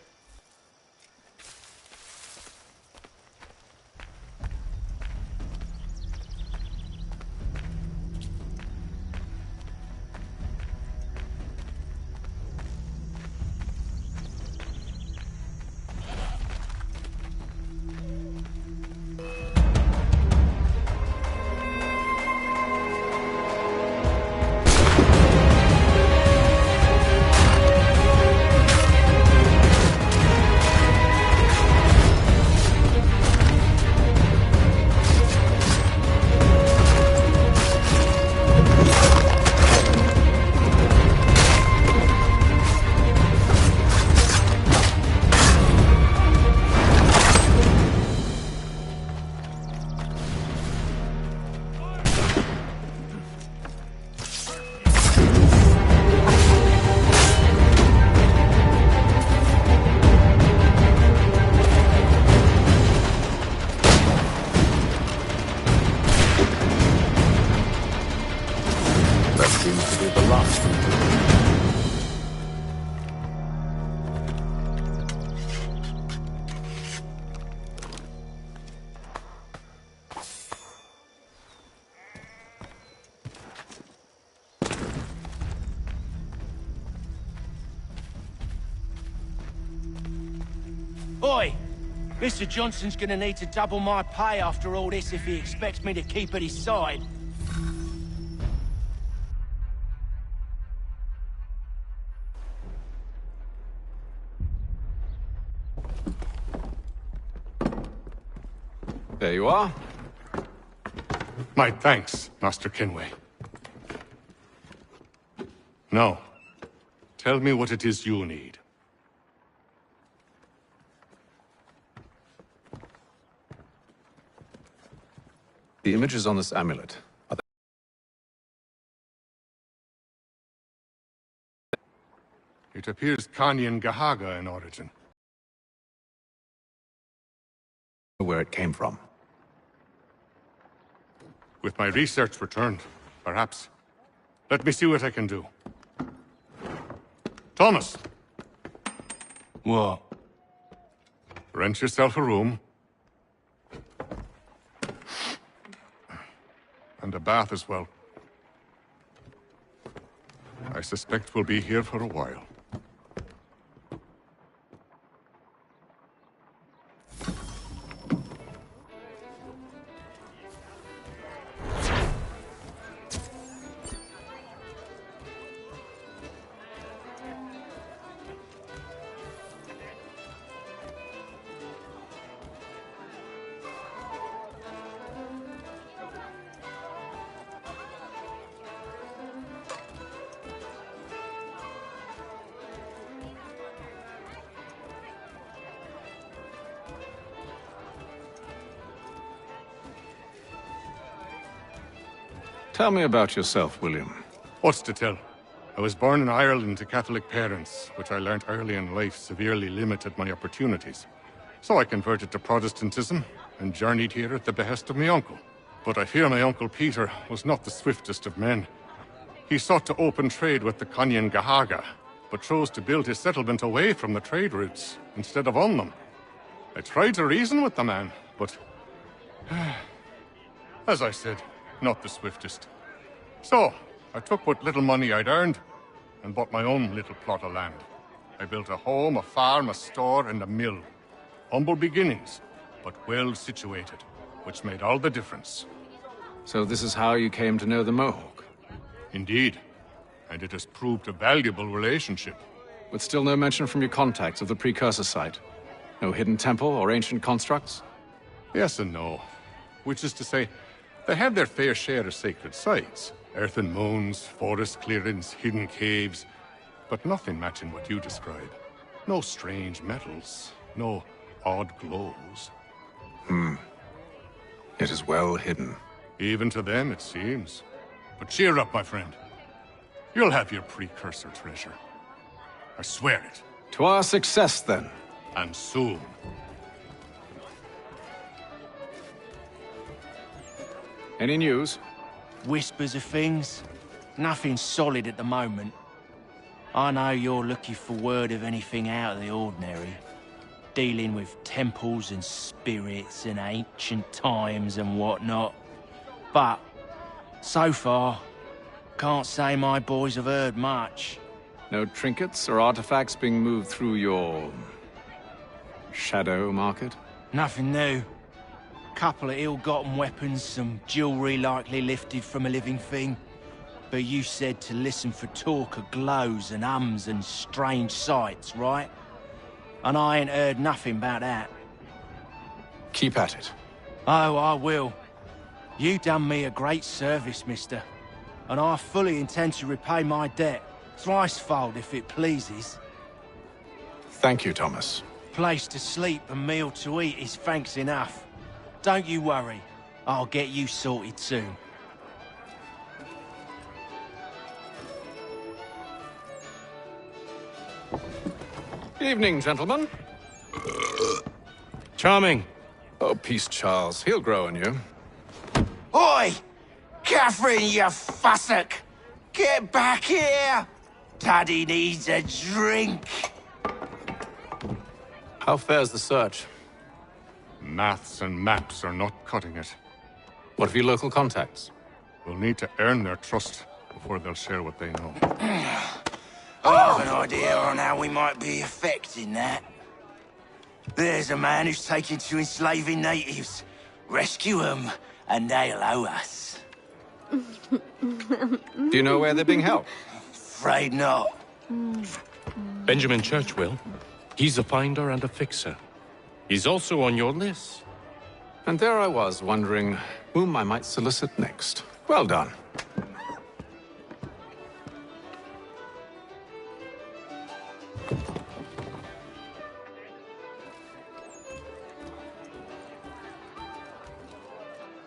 Oi! Mr. Johnson's gonna need to double my pay after all this if he expects me to keep at his side. There you are. My thanks, Master Kenway. Now, tell me what it is you need. The images on this amulet, are they... It appears Kanyan Gahaga in origin. Where it came from. With my research returned, perhaps. Let me see what I can do. Thomas! What? Rent yourself a room. And a bath as well. I suspect we'll be here for a while. Tell me about yourself, William. What's to tell? I was born in Ireland to Catholic parents, which I learnt early in life severely limited my opportunities. So I converted to Protestantism and journeyed here at the behest of my uncle. But I fear my uncle Peter was not the swiftest of men. He sought to open trade with the Kanyan Gahaga, but chose to build his settlement away from the trade routes instead of on them. I tried to reason with the man, but... as I said, not the swiftest. So, I took what little money I'd earned and bought my own little plot of land. I built a home, a farm, a store, and a mill. Humble beginnings, but well situated, which made all the difference. So this is how you came to know the Mohawk? Indeed. And it has proved a valuable relationship. With still no mention from your contacts of the precursor site? No hidden temple or ancient constructs? Yes and no. Which is to say, they have their fair share of sacred sites. Earthen mounds, forest clearings, hidden caves. But nothing matching what you describe. No strange metals, no odd glows. It is well hidden. Even to them, it seems. But cheer up, my friend. You'll have your precursor treasure. I swear it. To our success, then. And soon. Any news? Whispers of things. Nothing solid at the moment. I know you're looking for word of anything out of the ordinary. Dealing with temples and spirits and ancient times and whatnot. But, so far, can't say my boys have heard much. No trinkets or artifacts being moved through your... shadow market? Nothing new. Couple of ill-gotten weapons, some jewelry likely lifted from a living thing. But you said to listen for talk of glows and ums and strange sights, right? And I ain't heard nothing about that. Keep at it. Oh, I will. You done me a great service, mister. And I fully intend to repay my debt. Thricefold, if it pleases. Thank you, Thomas. Place to sleep and meal to eat is thanks enough. Don't you worry. I'll get you sorted soon. Evening, gentlemen. Charming. Oh, peace, Charles. He'll grow on you. Oi! Catherine, you fussock! Get back here! Daddy needs a drink. How fares the search? Maths and maps are not cutting it. What of your local contacts? We'll need to earn their trust before they'll share what they know. I have an idea on how we might be affecting that. There's a man who's taken to enslaving natives. Rescue them, and they'll owe us. Do you know where they're being held? Afraid not. Benjamin Church will. He's a finder and a fixer. He's also on your list. And there I was, wondering whom I might solicit next. Well done.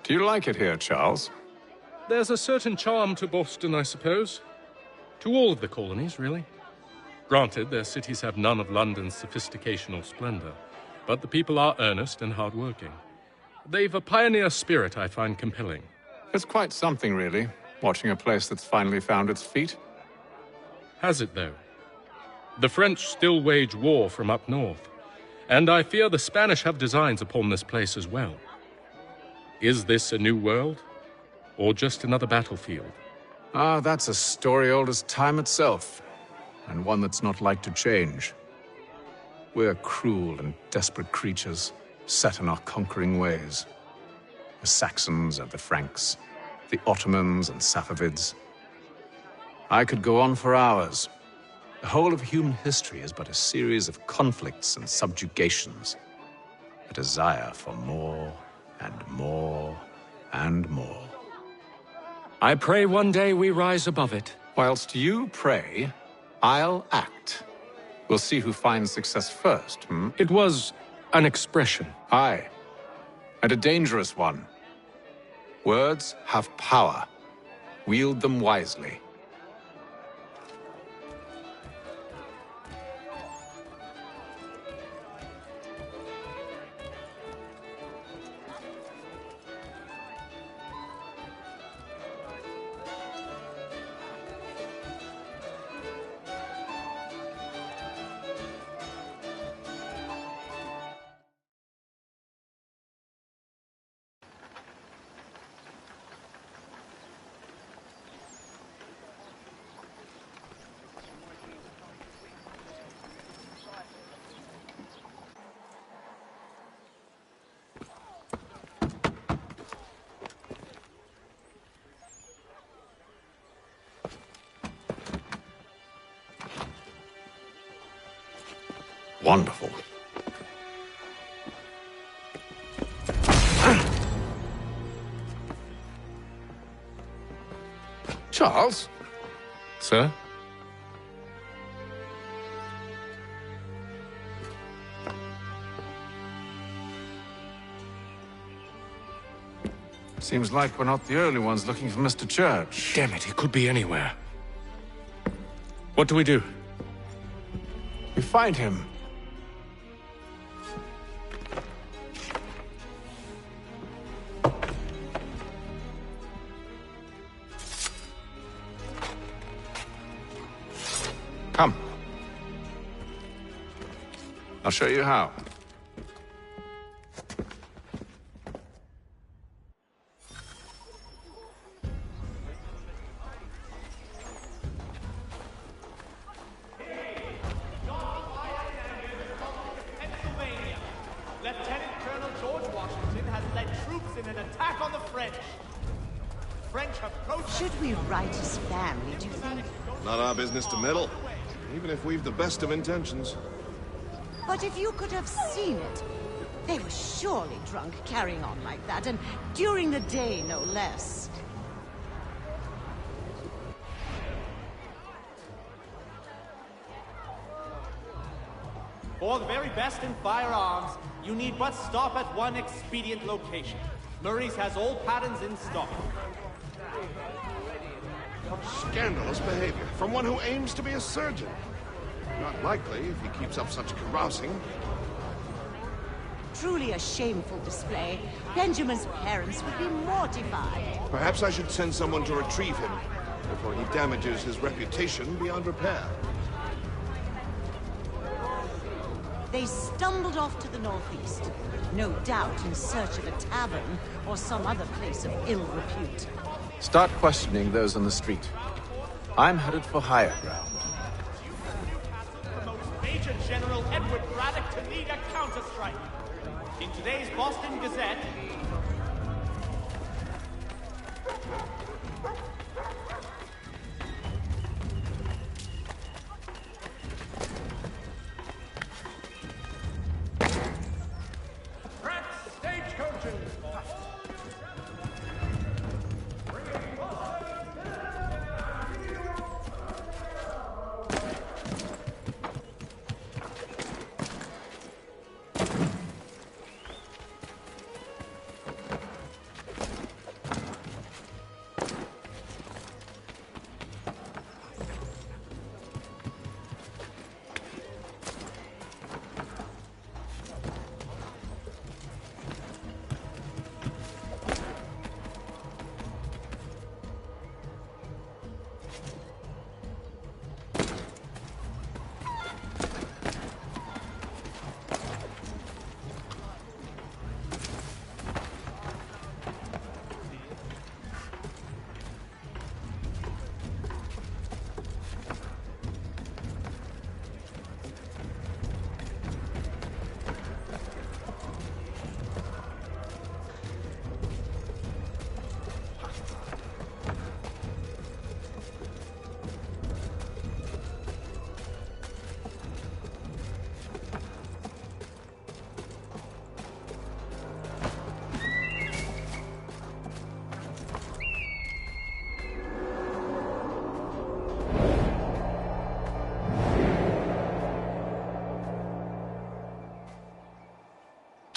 Do you like it here, Charles? There's a certain charm to Boston, I suppose. To all of the colonies, really. Granted, their cities have none of London's sophistication or splendor, but the people are earnest and hardworking. They've a pioneer spirit I find compelling. It's quite something, really, watching a place that's finally found its feet. Has it, though? The French still wage war from up north, and I fear the Spanish have designs upon this place as well. Is this a new world, or just another battlefield? Ah, that's a story old as time itself, and one that's not like to change. We're cruel and desperate creatures, set in our conquering ways. The Saxons and the Franks, the Ottomans and Safavids. I could go on for hours. The whole of human history is but a series of conflicts and subjugations. A desire for more and more and more. I pray one day we rise above it. Whilst you pray, I'll act. We'll see who finds success first, hmm? It was an expression. Aye, and a dangerous one. Words have power. Wield them wisely. Wonderful. Charles? Sir? Seems like we're not the only ones looking for Mr. Church. Damn it, he could be anywhere. What do we do? We find him. Come. I'll show you how. Lieutenant Colonel George Washington has led troops in an attack on the French. French have protested. Should we write his family, do you think? Not our business to meddle, even if we've the best of intentions. But if you could have seen it, they were surely drunk carrying on like that, and during the day, no less. For the very best in firearms, you need but stop at one expedient location. Murray's has all patterns in stock. Scandalous behavior from one who aims to be a surgeon. Not likely if he keeps up such carousing. Truly a shameful display. Benjamin's parents would be mortified. Perhaps I should send someone to retrieve him. before he damages his reputation beyond repair. They stumbled off to the northeast, no doubt in search of a tavern or some other place of ill repute. Start questioning those on the street. I'm headed for higher ground. Promotes Major General Edward Braddock to lead a counter-strike. In today's Boston Gazette,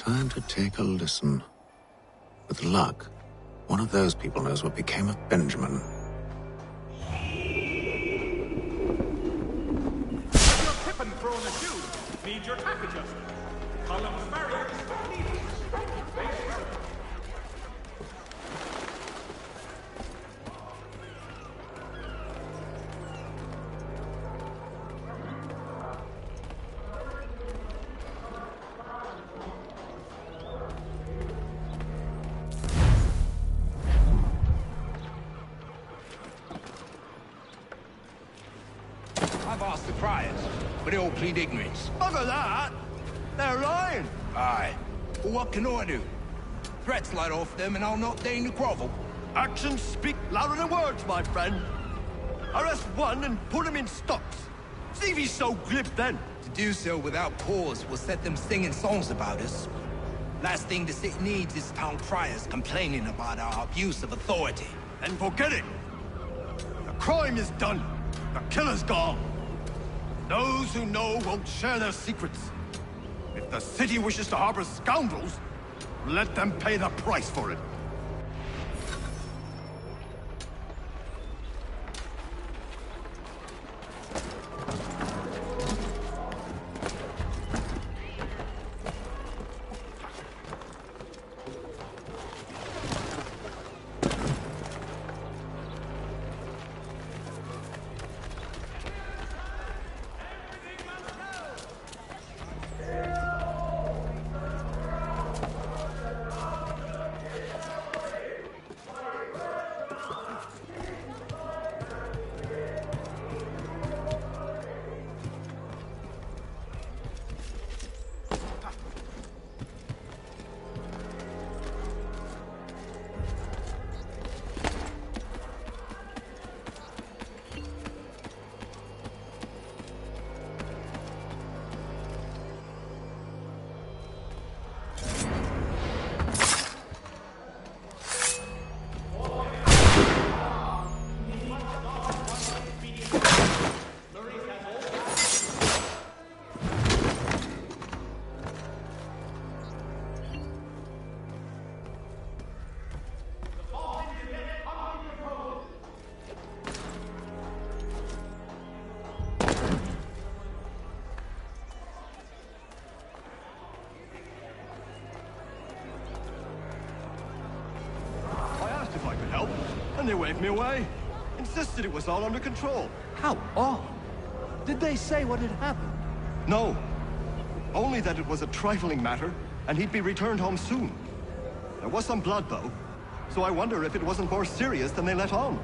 Time to take a listen. With luck, one of those people knows what became of Benjamin. your Pippin throwing a shoe. Need your tack adjusted. Columns barriers. I've asked the criers, but they all plead ignorance. Bugger that! They're lying! Aye. Well, what can I do? Threats light off them and I'll not deign to grovel. Actions speak louder than words, my friend. Arrest one and put him in stocks. See if he's so glib then. To do so without cause will set them singing songs about us. Last thing the city needs is town criers complaining about our abuse of authority. Then forget it. The crime is done. The killer's gone. Those who know won't share their secrets. If the city wishes to harbor scoundrels, let them pay the price for it. If I could help, and they waved me away. Insisted it was all under control. How odd. Did they say what had happened? No. Only that it was a trifling matter, and he'd be returned home soon. There was some blood, though, so I wonder if it wasn't more serious than they let on.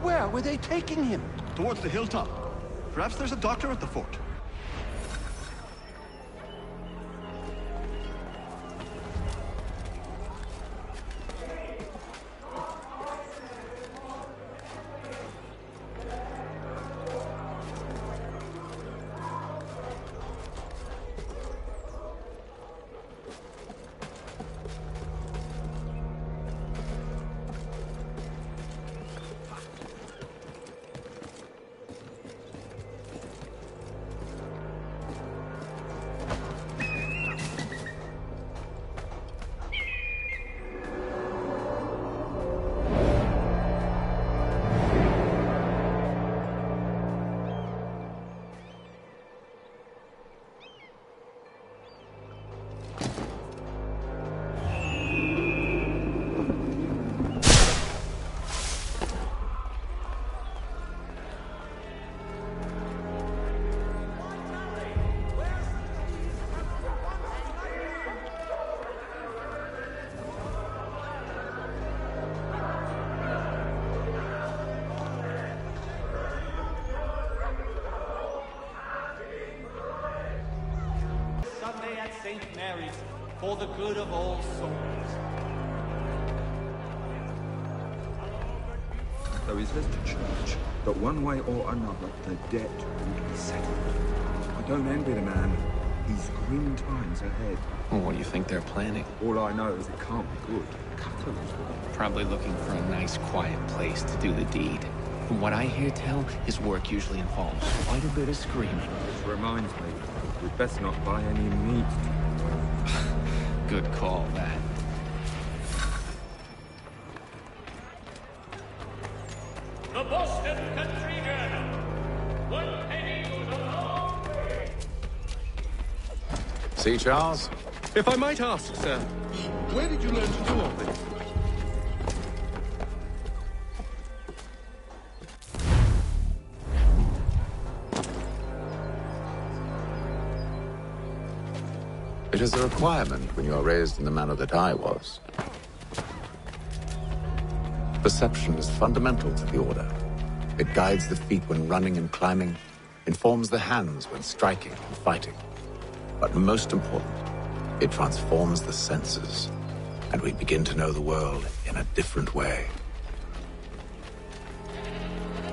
Where were they taking him? Towards the hilltop. Perhaps there's a doctor at the fort. St. Mary's for the good of all souls. There is this to church, but one way or another, the debt will be settled. I don't envy the man. He's grim times ahead. Well, what do you think they're planning? All I know is it can't be good. Catalan's Probably looking for a nice, quiet place to do the deed. From what I hear tell, his work usually involves quite a bit of screaming. Which reminds me, we'd best not buy any meat. Good call, that. The Boston Country Journal. 1 penny goes a long way. See, Charles? If I might ask, sir, where did you learn to do all this? It is a requirement when you are raised in the manner that I was. Perception is fundamental to the Order. It guides the feet when running and climbing, informs the hands when striking and fighting. But most important, it transforms the senses, and we begin to know the world in a different way.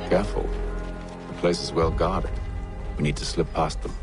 Careful. The place is well guarded. We need to slip past them.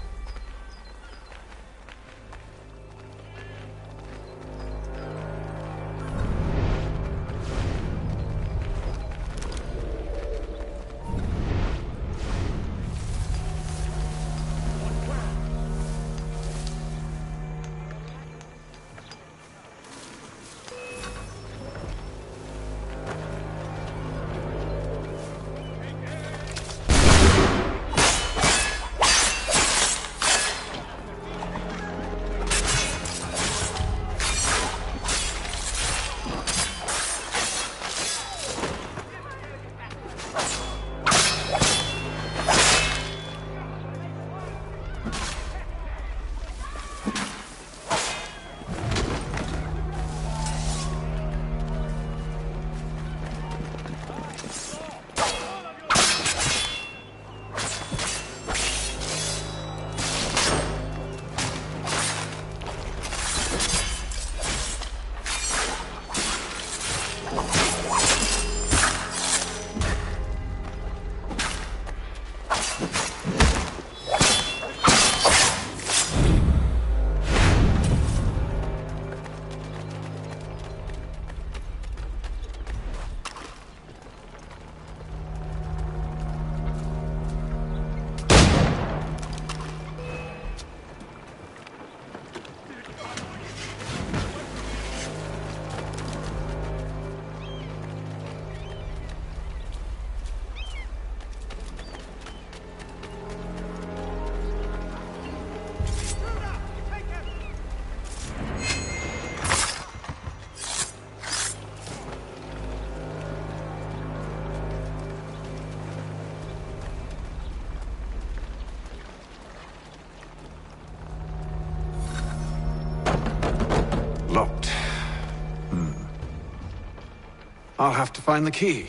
I'll have to find the key.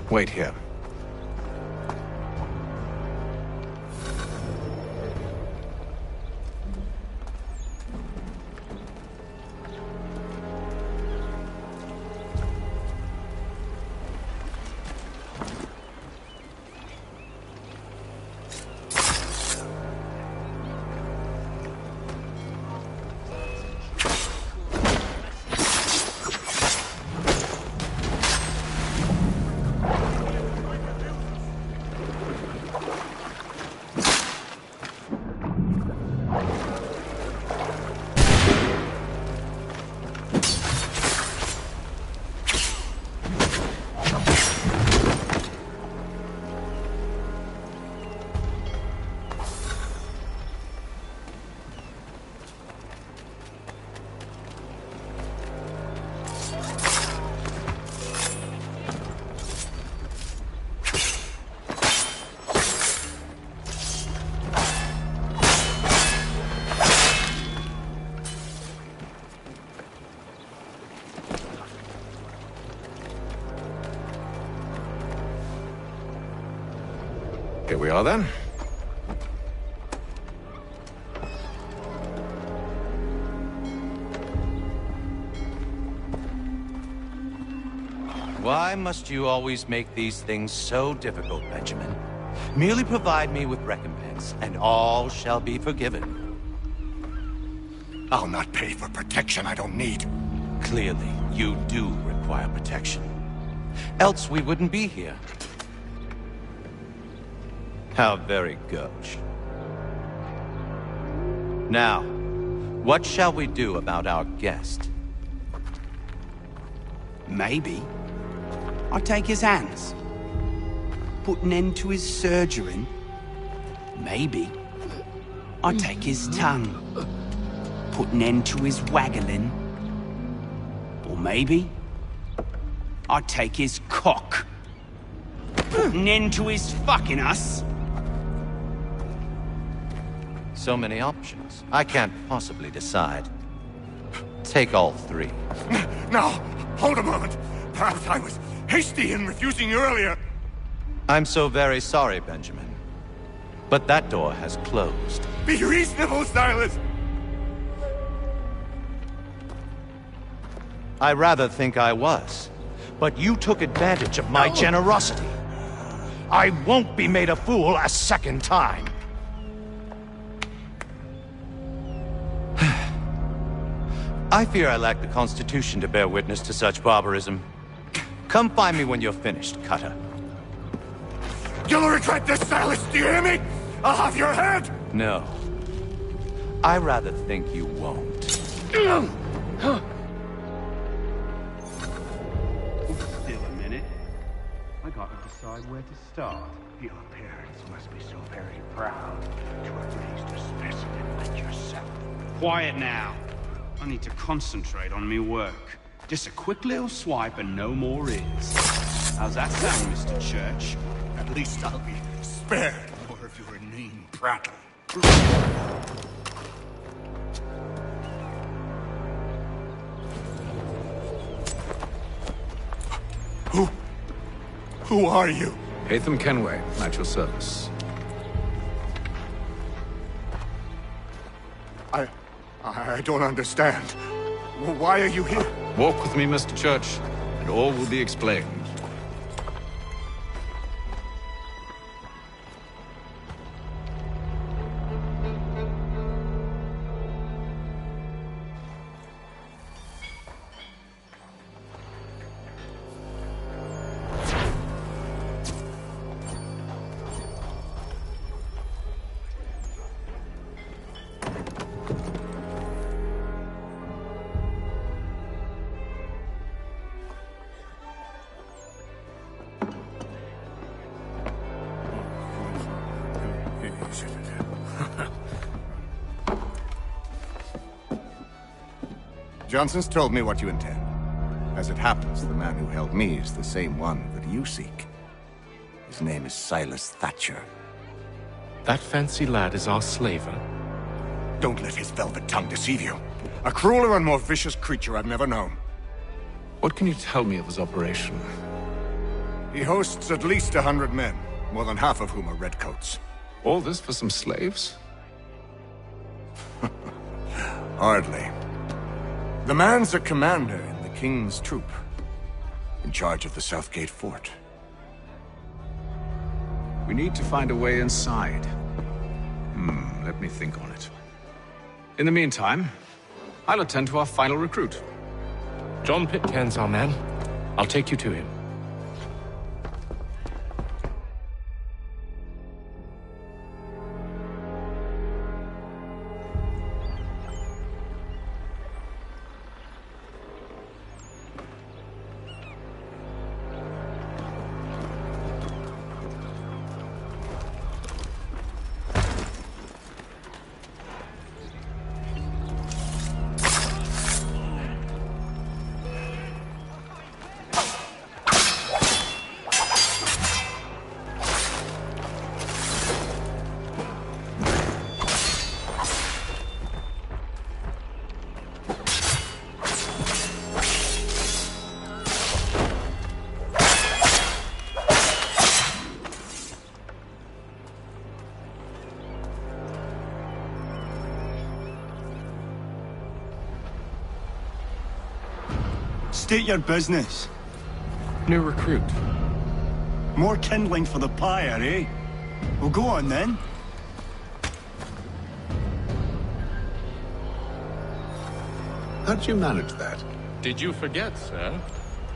Wait here. Here we are, then. Why must you always make these things so difficult, Benjamin? Merely provide me with recompense, and all shall be forgiven. I'll not pay for protection I don't need. Clearly, you do require protection. Else we wouldn't be here. How very gauche. Now, what shall we do about our guest? Maybe I'll take his hands. Put an end to his surgering. Maybe I'll take his tongue. Put an end to his waggling. Or maybe I'll take his cock. Put an end to his fucking us. So many options. I can't possibly decide. Take all three. Now, hold a moment. Perhaps I was hasty in refusing you earlier. I'm so very sorry, Benjamin. But that door has closed. Be reasonable, Silas! I rather think I was. But you took advantage of my generosity. I won't be made a fool a second time. I fear I lack the constitution to bear witness to such barbarism. Come find me when you're finished, Cutter. You'll regret this, Silas, do you hear me? I'll have your head! No. I rather think you won't. Still a minute. I gotta decide where to start. Your parents must be so very proud to have raised a specimen like yourself. Quiet now. I need to concentrate on me work. Just a quick little swipe and no more is. How's that sound, Mr. Church? At least I'll be spared more of your inane prattle. Who are you? Haytham Kenway, at your service. I don't understand. Why are you here? Walk with me, Mr. Church, and all will be explained. Johnson's told me what you intend. As it happens, the man who held me is the same one that you seek. His name is Silas Thatcher. That fancy lad is our slaver? Don't let his velvet tongue deceive you. A crueler and more vicious creature I've never known. What can you tell me of his operation? He hosts at least 100 men, more than half of whom are redcoats. All this for some slaves? Hardly. The man's a commander in the King's troop, in charge of the Southgate Fort. We need to find a way inside. Let me think on it. In the meantime, I'll attend to our final recruit. John Pitcairn's our man. I'll take you to him. State your business. New recruit. More kindling for the pyre, eh? Well, go on then. How'd you manage that? Did you forget, sir?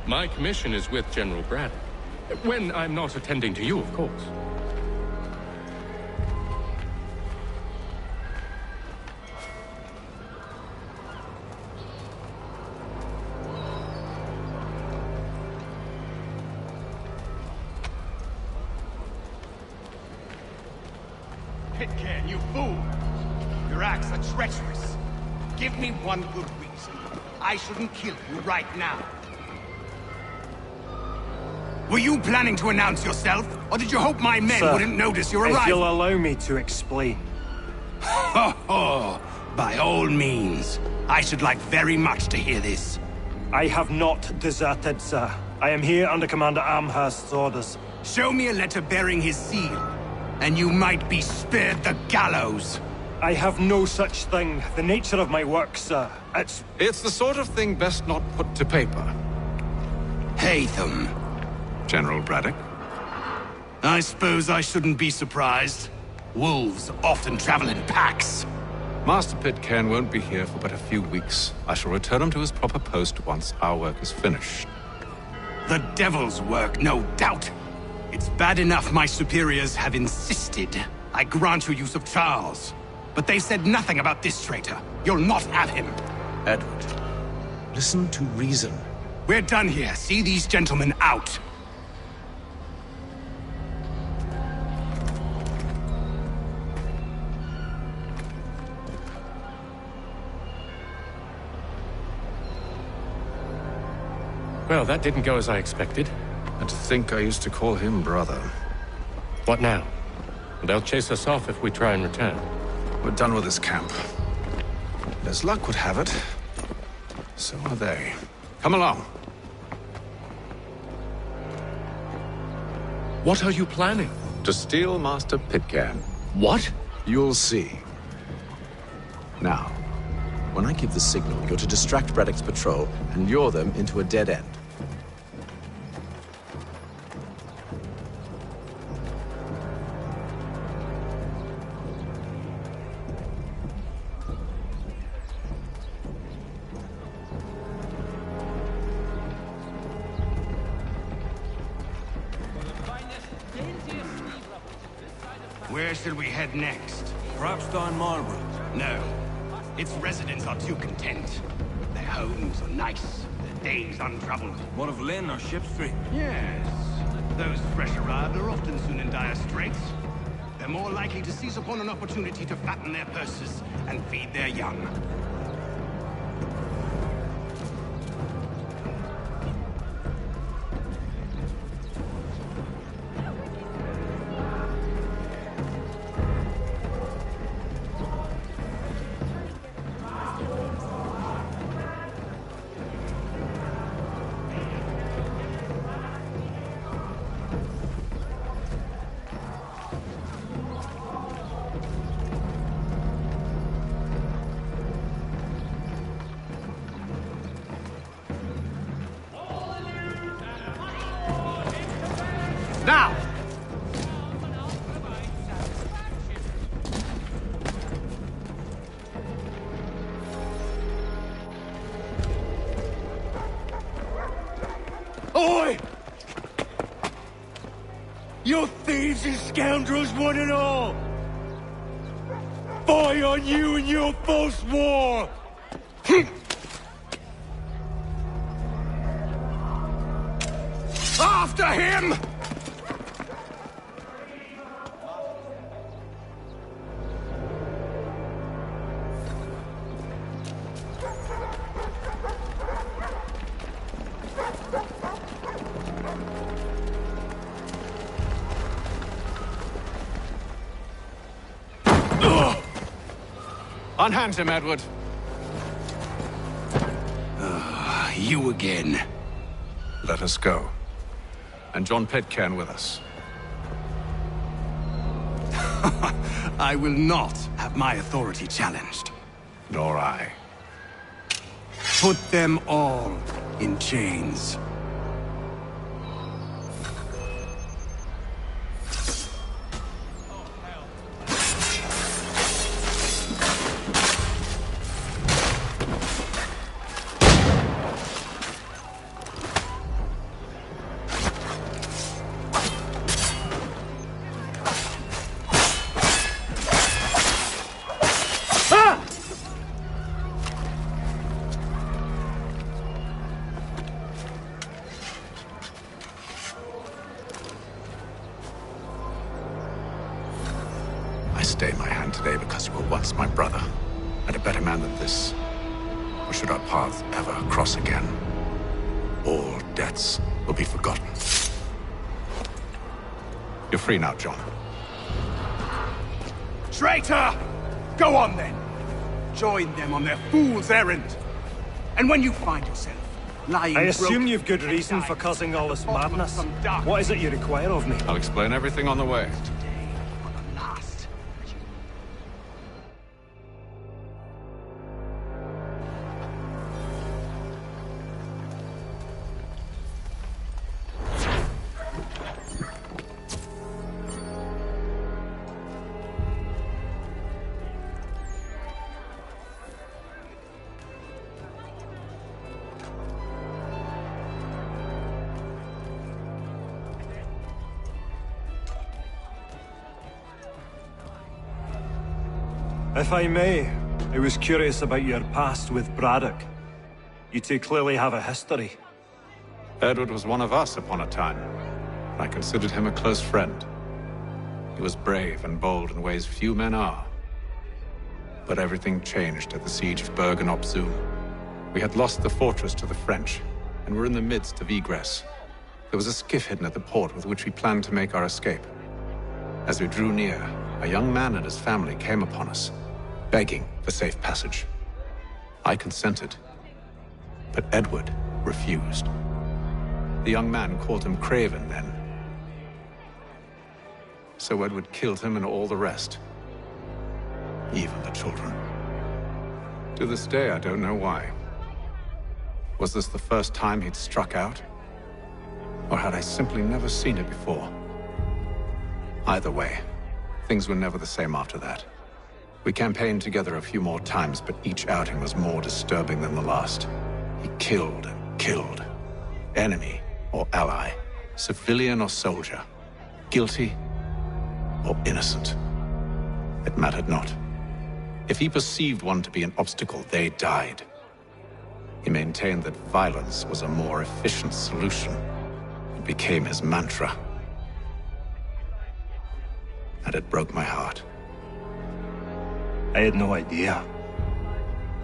My commission is with General Braddock. When I'm not attending to you, of course. Pitcairn, you fool! Your acts are treacherous. Give me one good reason I shouldn't kill you right now. Were you planning to announce yourself, or did you hope my men Sir, wouldn't notice your arrival? if you'll allow me to explain. Ho ho! By all means. I should like very much to hear this. I have not deserted, sir. I am here under Commander Amherst's orders. Show me a letter bearing his seal, and you might be spared the gallows. I have no such thing. The nature of my work, sir. It's the sort of thing best not put to paper. Haytham. General Braddock? I suppose I shouldn't be surprised. Wolves often travel in packs. Master Pitcairn won't be here for but a few weeks. I shall return him to his proper post once our work is finished. The devil's work, no doubt. It's bad enough my superiors have insisted I grant you use of Charles. But they said nothing about this traitor. You'll not have him. Edward, listen to reason. We're done here. See these gentlemen out. Well, that didn't go as I expected. And to think I used to call him brother. What now? They'll chase us off if we try and return. We're done with this camp. As luck would have it, so are they. Come along. What are you planning? To steal Master Pitcairn. What? You'll see. Now, when I give the signal, you're to distract Braddock's patrol and lure them into a dead end. Where should we head next? Perhaps down Marlborough. No. Its residents are too content. Their homes are nice, their days untroubled. What of Lynn or Ship Street? Yes. Those fresh arrived are often soon in dire straits. They're more likely to seize upon an opportunity to fatten their purses and feed their young. You thieves and scoundrels, one and all! Fie on you and your false war! After him! Unhand him, Edward. You again. Let us go. And John Pitcairn with us. I will not have my authority challenged. Nor I. Put them all in chains. I stay my hand today because you were once my brother, and a better man than this. Or should our paths ever cross again, all debts will be forgotten. You're free now, John. Traitor! Go on then. Join them on their fool's errand. And when you find yourself lying I assume broken you've good reason for causing all this madness. What is it you require of me? I'll explain everything on the way. If I may, I was curious about your past with Braddock. You two clearly have a history. Edward was one of us upon a time. I considered him a close friend. He was brave and bold in ways few men are. But everything changed at the siege of Bergen op Zoom. We had lost the fortress to the French, and were in the midst of egress. There was a skiff hidden at the port with which we planned to make our escape. As we drew near, a young man and his family came upon us, begging for safe passage. I consented, but Edward refused. The young man called him Craven then. So Edward killed him and all the rest, even the children. To this day, I don't know why. Was this the first time he'd struck out? Or had I simply never seen it before? Either way, things were never the same after that. We campaigned together a few more times, but each outing was more disturbing than the last. He killed and killed. Enemy or ally, civilian or soldier, guilty or innocent. It mattered not. If he perceived one to be an obstacle, they died. He maintained that violence was a more efficient solution. It became his mantra. And it broke my heart. I had no idea.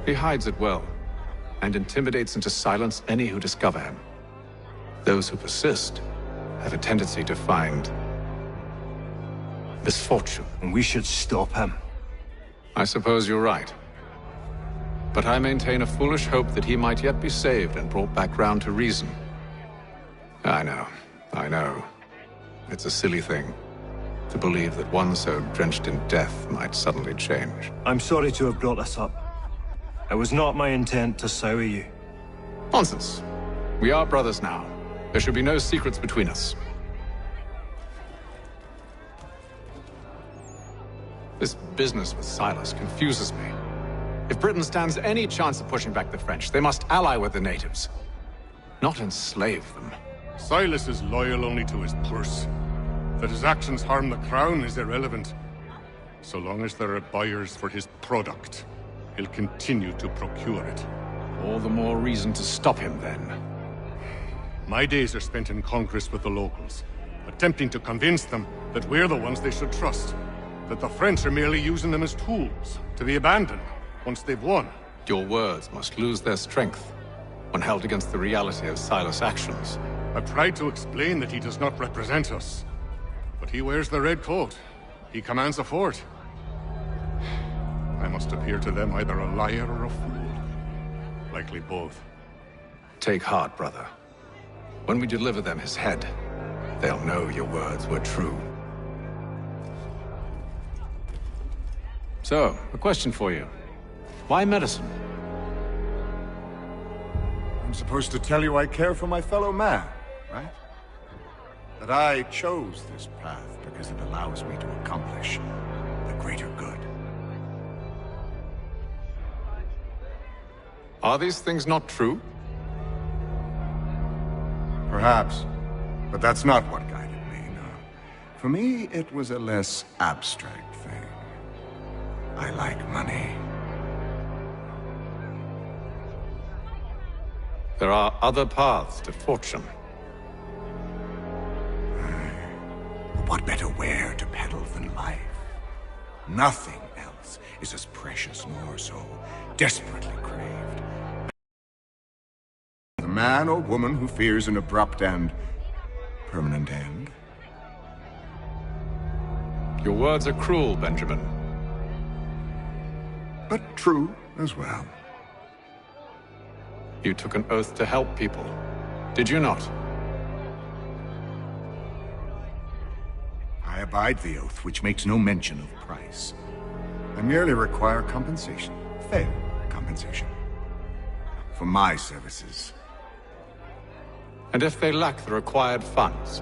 He hides it well, and intimidates into silence any who discover him. Those who persist have a tendency to find misfortune. And we should stop him. I suppose you're right. But I maintain a foolish hope that he might yet be saved and brought back round to reason. I know. It's a silly thing to believe that one so drenched in death might suddenly change. I'm sorry to have brought this up. It was not my intent to sour you. Nonsense. We are brothers now. There should be no secrets between us. This business with Silas confuses me. If Britain stands any chance of pushing back the French, they must ally with the natives, not enslave them. Silas is loyal only to his purse. That his actions harm the crown is irrelevant. So long as there are buyers for his product, he'll continue to procure it. All the more reason to stop him, then. My days are spent in Congress with the locals, attempting to convince them that we're the ones they should trust. That the French are merely using them as tools, to be abandoned once they've won. Your words must lose their strength when held against the reality of Silas' actions. I've tried to explain that he does not represent us. But he wears the red coat. He commands a fort. I must appear to them either a liar or a fool. Likely both. Take heart, brother. When we deliver them his head, they'll know your words were true. So, a question for you. Why medicine? I'm supposed to tell you I care for my fellow man, right? That I chose this path because it allows me to accomplish the greater good. Are these things not true? Perhaps. But that's not what guided me, no. For me, it was a less abstract thing. I like money. There are other paths to fortune. What better ware to peddle than life? Nothing else is as precious nor so desperately craved. The man or woman who fears an abrupt and permanent end. Your words are cruel, Benjamin. But true as well. You took an oath to help people, did you not? I abide the oath, which makes no mention of price. I merely require compensation, fair compensation, for my services. And if they lack the required funds?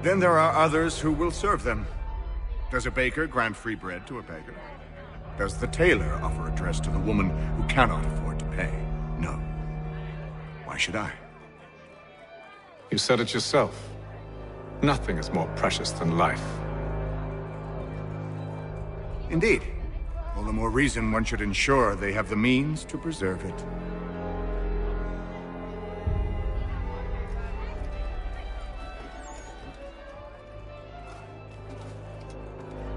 Then there are others who will serve them. Does a baker grant free bread to a beggar? Does the tailor offer a dress to the woman who cannot afford to pay? No. Why should I? You said it yourself. Nothing is more precious than life. Indeed. All the more reason one should ensure they have the means to preserve it.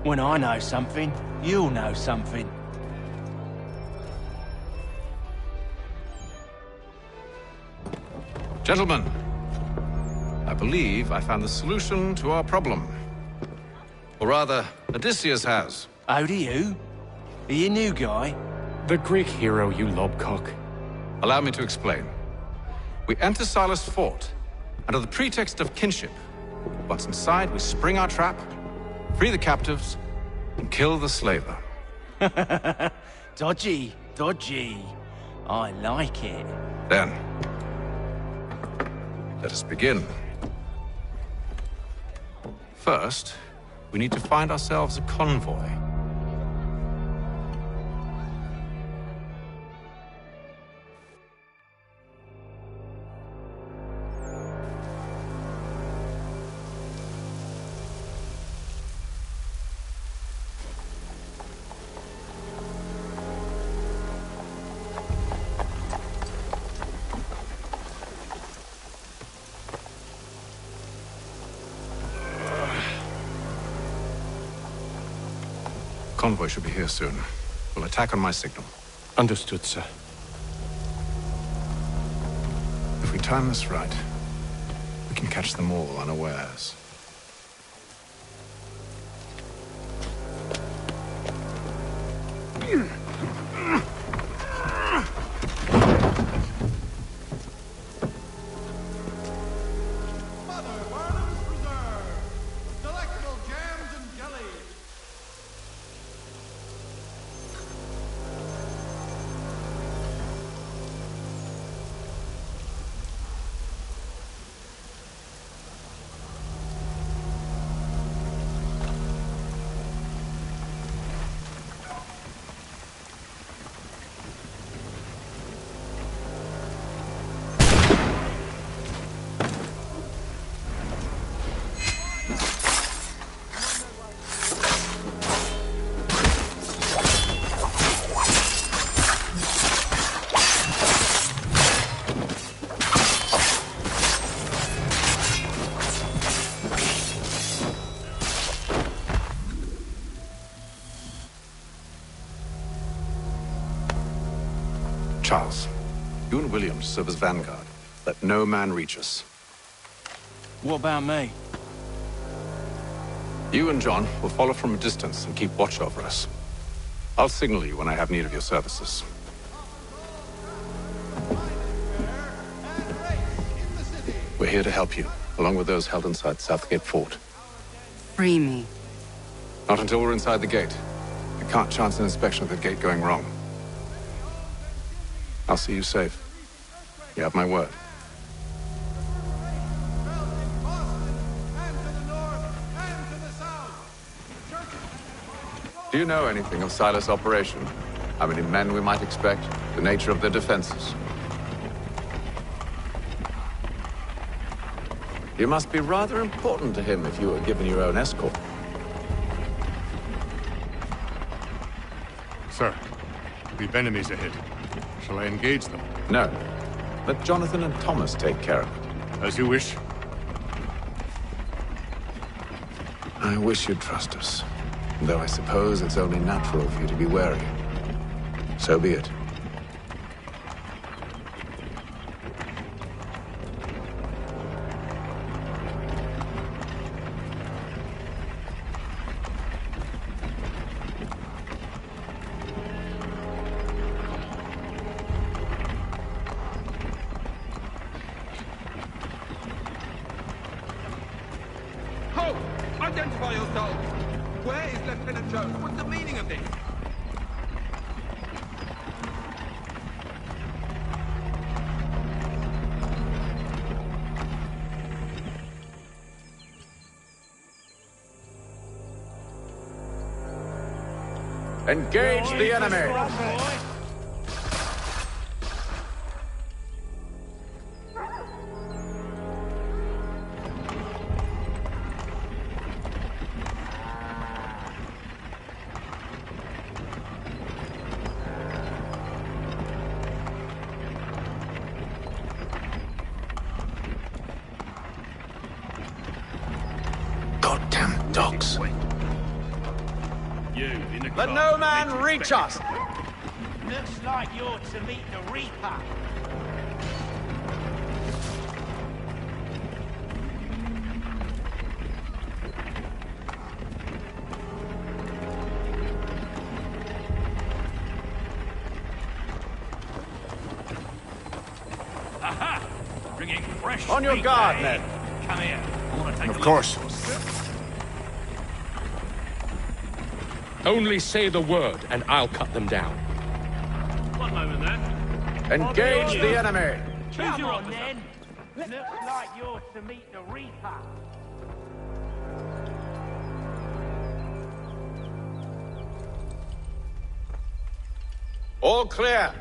When I know something, you'll know something. Gentlemen, I believe I found the solution to our problem. Or rather, Odysseus has. Oh, do you? Are you a new guy? The Greek hero, you lobcock. Allow me to explain. We enter Silas' fort, under the pretext of kinship. Once inside, we spring our trap, free the captives, and kill the slaver. Dodgy, dodgy. I like it. Then, let us begin. First, we need to find ourselves a convoy. Convoy should be here soon. We'll attack on my signal. Understood, sir. If we time this right, we can catch them all unawares. Charles, you and William serve as vanguard. Let no man reach us. What about me? You and John will follow from a distance and keep watch over us. I'll signal you when I have need of your services. We're here to help you, along with those held inside Southgate Fort. Free me. Not until we're inside the gate. I can't chance an inspection of the gate going wrong. I'll see you safe. You have my word. Do you know anything of Silas' operation? How many men we might expect? The nature of their defenses? You must be rather important to him if you were given your own escort. Sir, we've enemies ahead. Shall I engage them? No. Let Jonathan and Thomas take care of it. As you wish. I wish you'd trust us. Though I suppose it's only natural for you to be wary. So be it. Halt! Identify yourselves! Where is Lieutenant Jones? What's the meaning of this? Engage the enemy! Goddamn dogs. Let no man reach us! Looks like you're to meet the Reaper. Aha! Bringing fresh On your meat, guard, eh? men. Come here. I want to take Of a course. look. Only say the word, and I'll cut them down. One moment, then. Engage the enemy! Choose Come your on, officer. then. Looks like you're to meet the Reaper. All clear.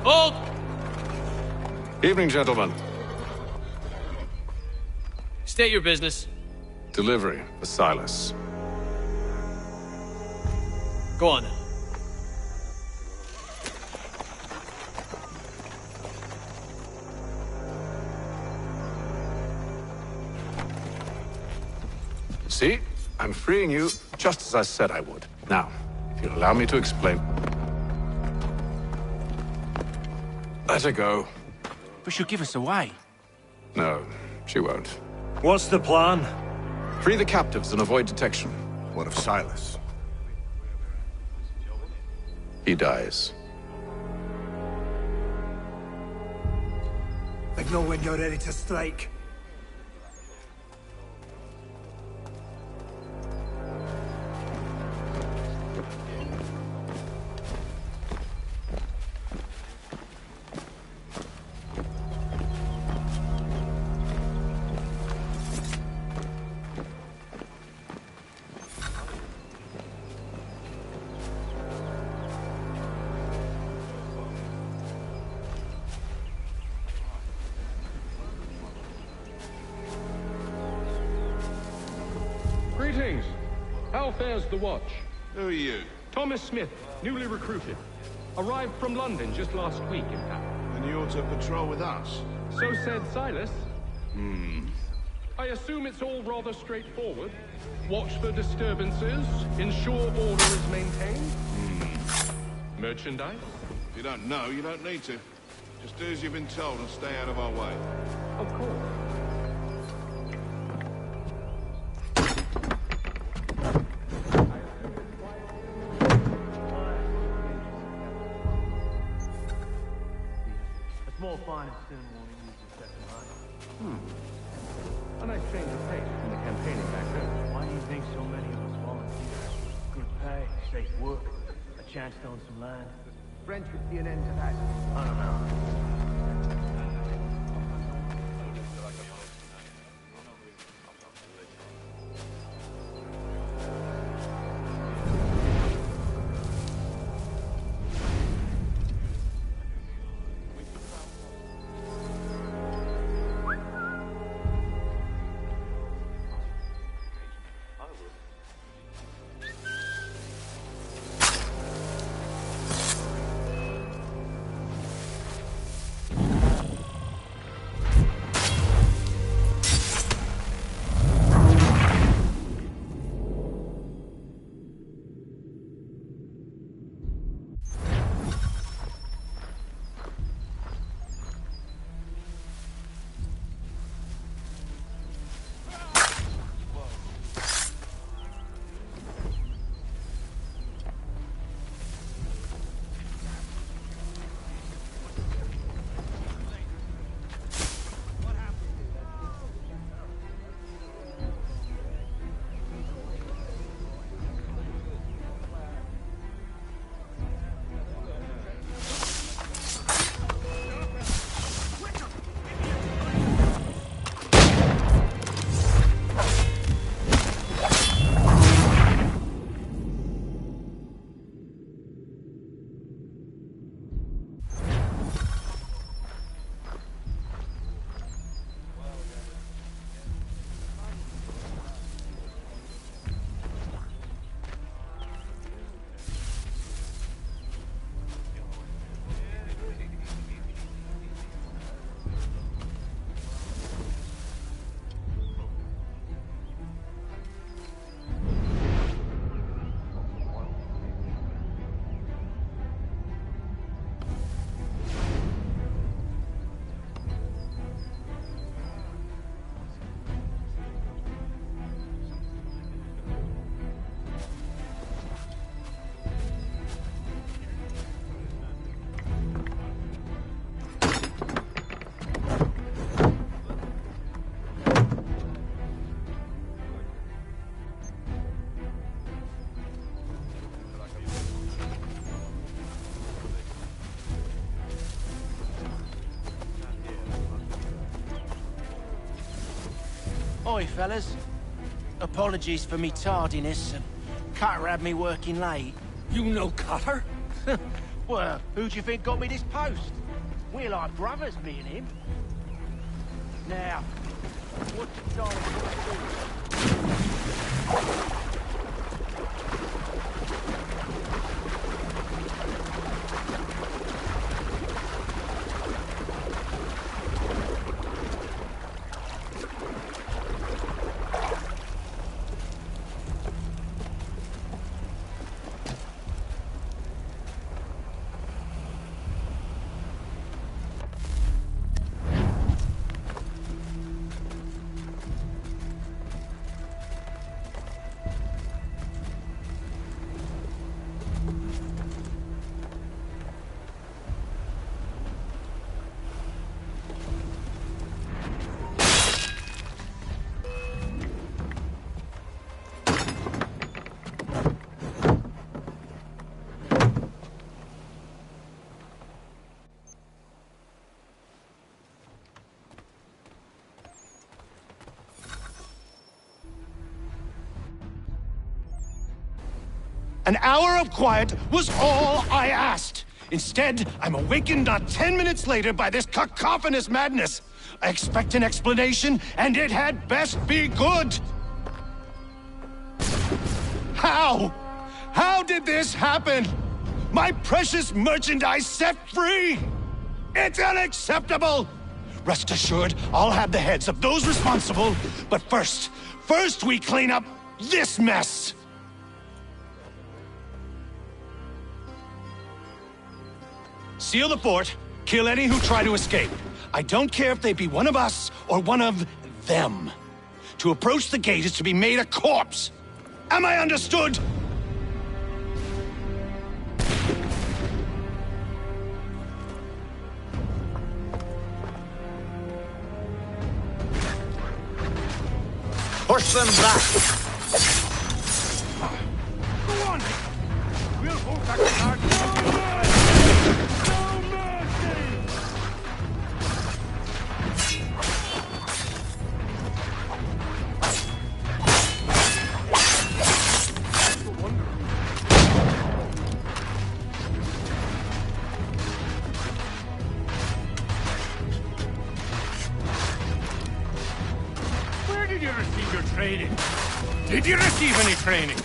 Hold! Evening, gentlemen. State your business. Delivery for Silas. Go on, then. See? I'm freeing you just as I said I would. Now, if you'll allow me to explain. Let her go. But she'll give us away. No, she won't. What's the plan? Free the captives and avoid detection. What of Silas? He dies. I know when you're ready to strike. Greetings. How fares the watch? Who are you? Thomas Smith, newly recruited. Arrived from London just last week, in fact. And you're to patrol with us? So said Silas. I assume it's all rather straightforward. Watch for disturbances, ensure order is maintained. Merchandise? If you don't know, you don't need to. Just do as you've been told and stay out of our way. Of course. It's more fun in Stonewall than usual second line. A nice change of pace from the campaigning back home. Why do you think so many of us volunteer? Good pay, safe work, a chance to own some land. French would see an end to that. I don't know. Oi, fellas. Apologies for me tardiness. Cutter had me working late. You know Cutter? Well, who do you think got me this post? We're like brothers, me and him. Now, what's the darling gonna do? An hour of quiet was all I asked. Instead, I'm awakened not 10 minutes later by this cacophonous madness. I expect an explanation, and it had best be good. How? How did this happen? My precious merchandise set free? It's unacceptable! Rest assured, I'll have the heads of those responsible. But first we clean up this mess! Seal the fort, kill any who try to escape. I don't care if they be one of us or one of them. To approach the gate is to be made a corpse. Am I understood? Push them back! Go on! We'll hold back the guard. Did you receive your training? Did you receive any training?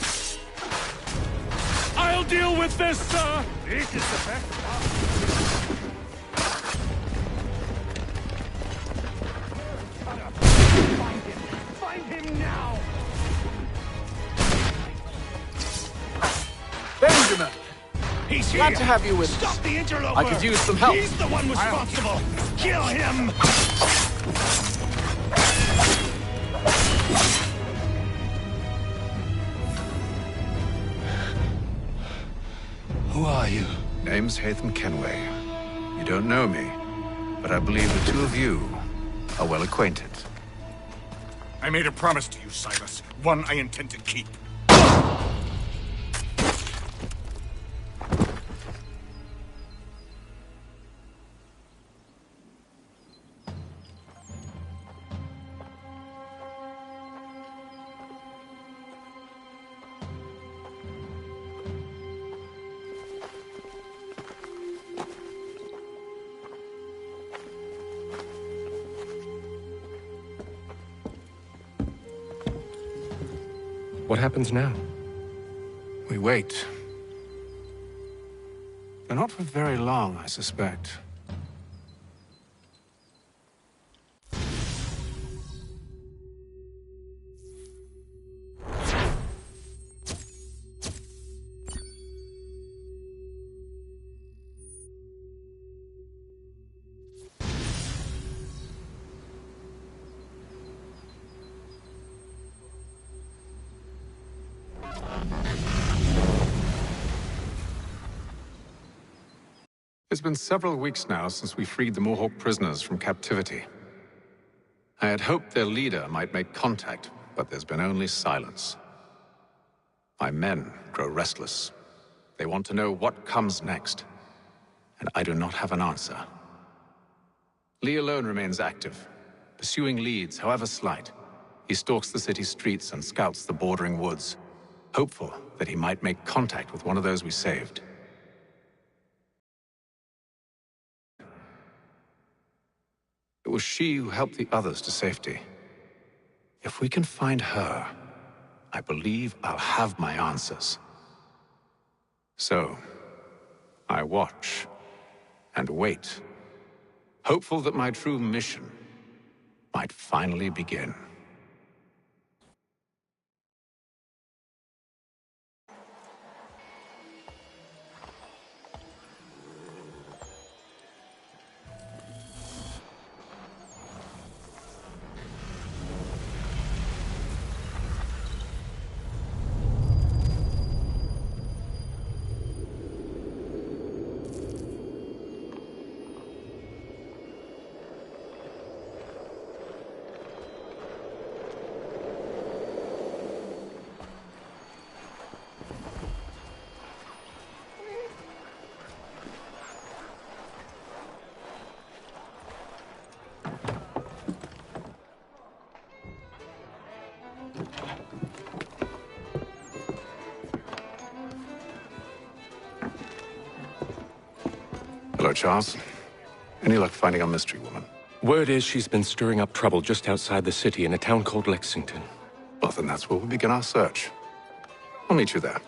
I'll deal with this, sir! This is the best part. Find him! Find him now! Benjamin! He's here! Glad to have you with us. Stop the interloper! I could use some help. He's the one responsible! Kill him! Who are you? Name's Haytham Kenway. You don't know me, but I believe the two of you are well acquainted. I made a promise to you, Silas. One I intend to keep. What happens now? We wait. But not for very long, I suspect. It's been several weeks now since we freed the Mohawk prisoners from captivity. I had hoped their leader might make contact, but there's been only silence. My men grow restless. They want to know what comes next, and I do not have an answer. Lee alone remains active, pursuing leads, however slight. He stalks the city streets and scouts the bordering woods, hopeful that he might make contact with one of those we saved. It was she who helped the others to safety. If we can find her, I believe I'll have my answers. So, I watch and wait, hopeful that my true mission might finally begin. Hello, Charles. Any luck finding our mystery woman? Word is she's been stirring up trouble just outside the city in a town called Lexington. Well, then that's where we'll begin our search. I'll meet you there.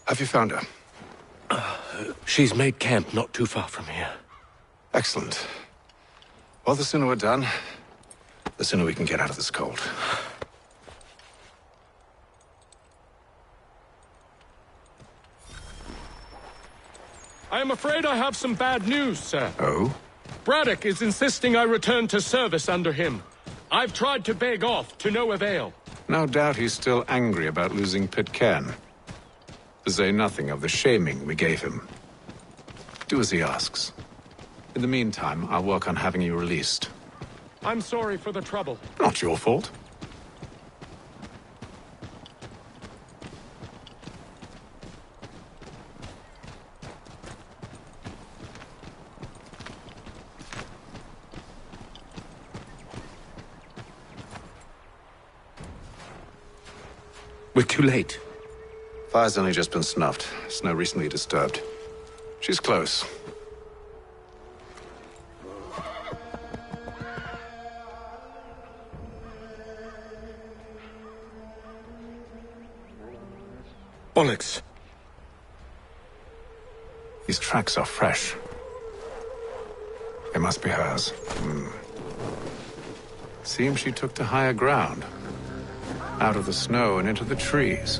Have you found her? She's made camp not too far from here. Excellent. Well, the sooner we're done, the sooner we can get out of this cold. I am afraid I have some bad news, sir. Oh? Braddock is insisting I return to service under him. I've tried to beg off, to no avail. No doubt he's still angry about losing Pitcairn. To say nothing of the shaming we gave him. Do as he asks. In the meantime, I'll work on having you released. I'm sorry for the trouble. Not your fault. We're too late. Fire's only just been snuffed. Snow recently disturbed. She's close. Bollocks. These tracks are fresh. They must be hers. Seems she took to higher ground. Out of the snow and into the trees.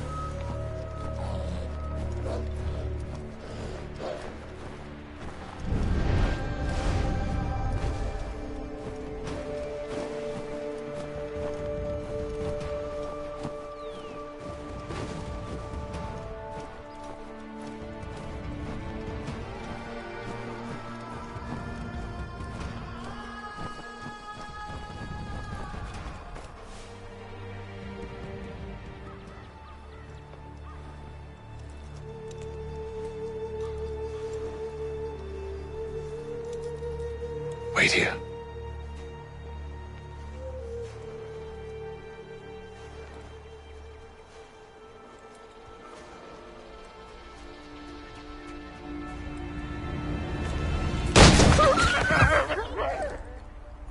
Wait here.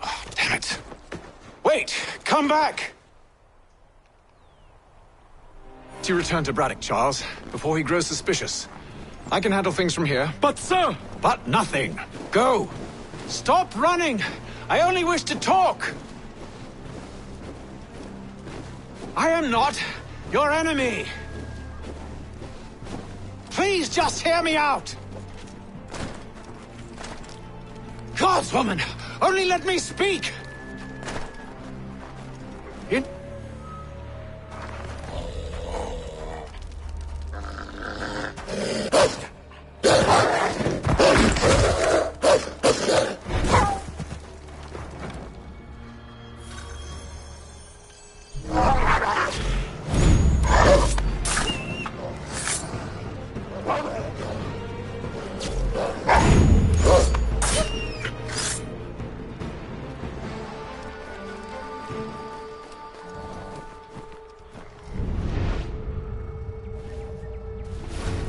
Oh, damn it. Wait! Come back! You return to Braddock, Charles, before he grows suspicious. I can handle things from here. But, sir! But nothing. Go! Stop running! I only wish to talk! I am not your enemy! Please just hear me out! Gods, woman! Only let me speak!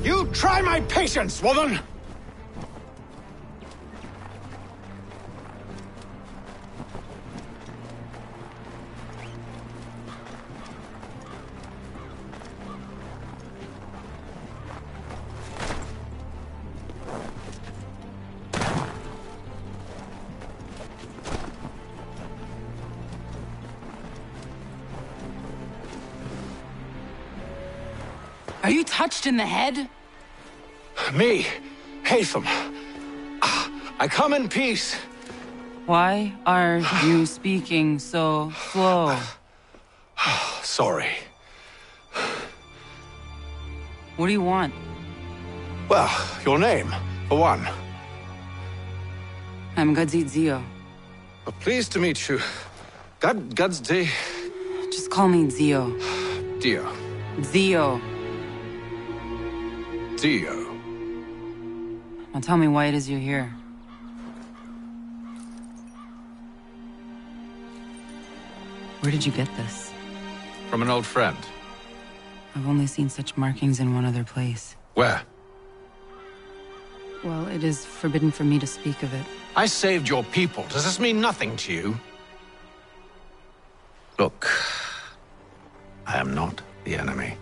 You try my patience, woman! Are you touched in the head? Me, Haytham. I come in peace. Why are you speaking so slow? Sorry. What do you want? Well, your name, for one. I'm Gadzit Zio. Pleased to meet you. Gadsdi. Just call me Zio. Dio. Zio. Dio. Now tell me why it is you're here. Where did you get this? From an old friend. I've only seen such markings in one other place. Where? Well, it is forbidden for me to speak of it. I saved your people. Does this mean nothing to you? Look, I am not the enemy.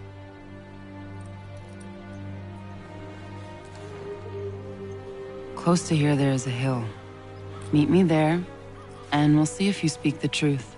Close to here, there is a hill. Meet me there, and we'll see if you speak the truth.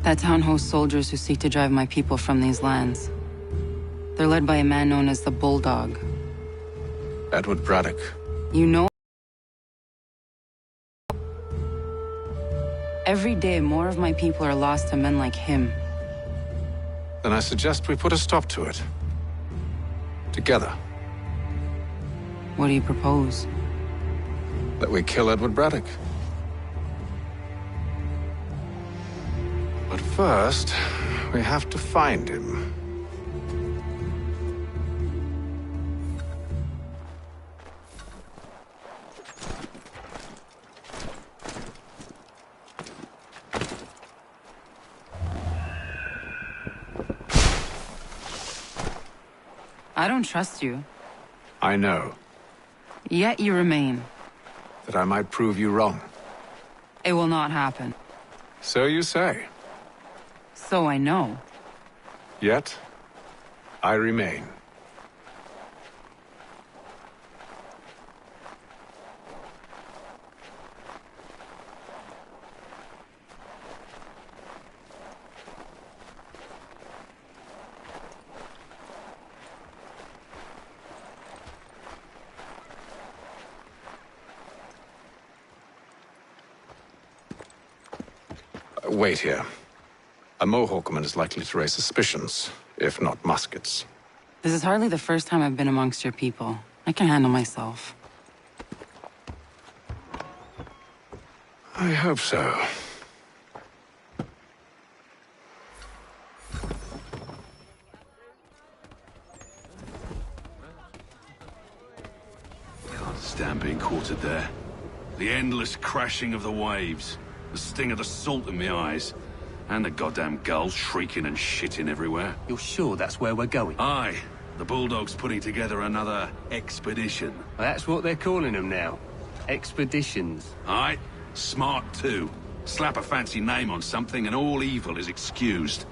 That town hosts soldiers who seek to drive my people from these lands. They're led by a man known as the Bulldog. Edward Braddock. You know? Every day, more of my people are lost to men like him. Then I suggest we put a stop to it. Together. What do you propose? That we kill Edward Braddock. But first, we have to find him. I don't trust you. I know. Yet you remain. That I might prove you wrong. It will not happen. So you say. So I know. Yet, I remain. Wait here. A Mohawkman is likely to raise suspicions, if not muskets. This is hardly the first time I've been amongst your people. I can handle myself. I hope so. Can't stand being quartered there. The endless crashing of the waves, the sting of the salt in my eyes, and the goddamn gulls shrieking and shitting everywhere. You're sure that's where we're going? Aye. The Bulldog's putting together another expedition. Well, that's what they're calling them now. Expeditions. Aye. Smart too. Slap a fancy name on something and all evil is excused.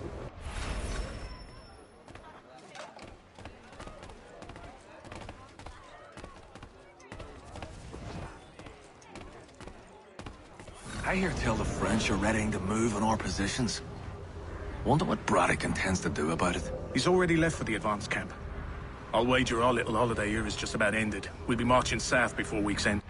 I hear tell the French are readying to move on our positions. Wonder what Braddock intends to do about it. He's already left for the advance camp. I'll wager our little holiday here is just about ended. We'll be marching south before week's end.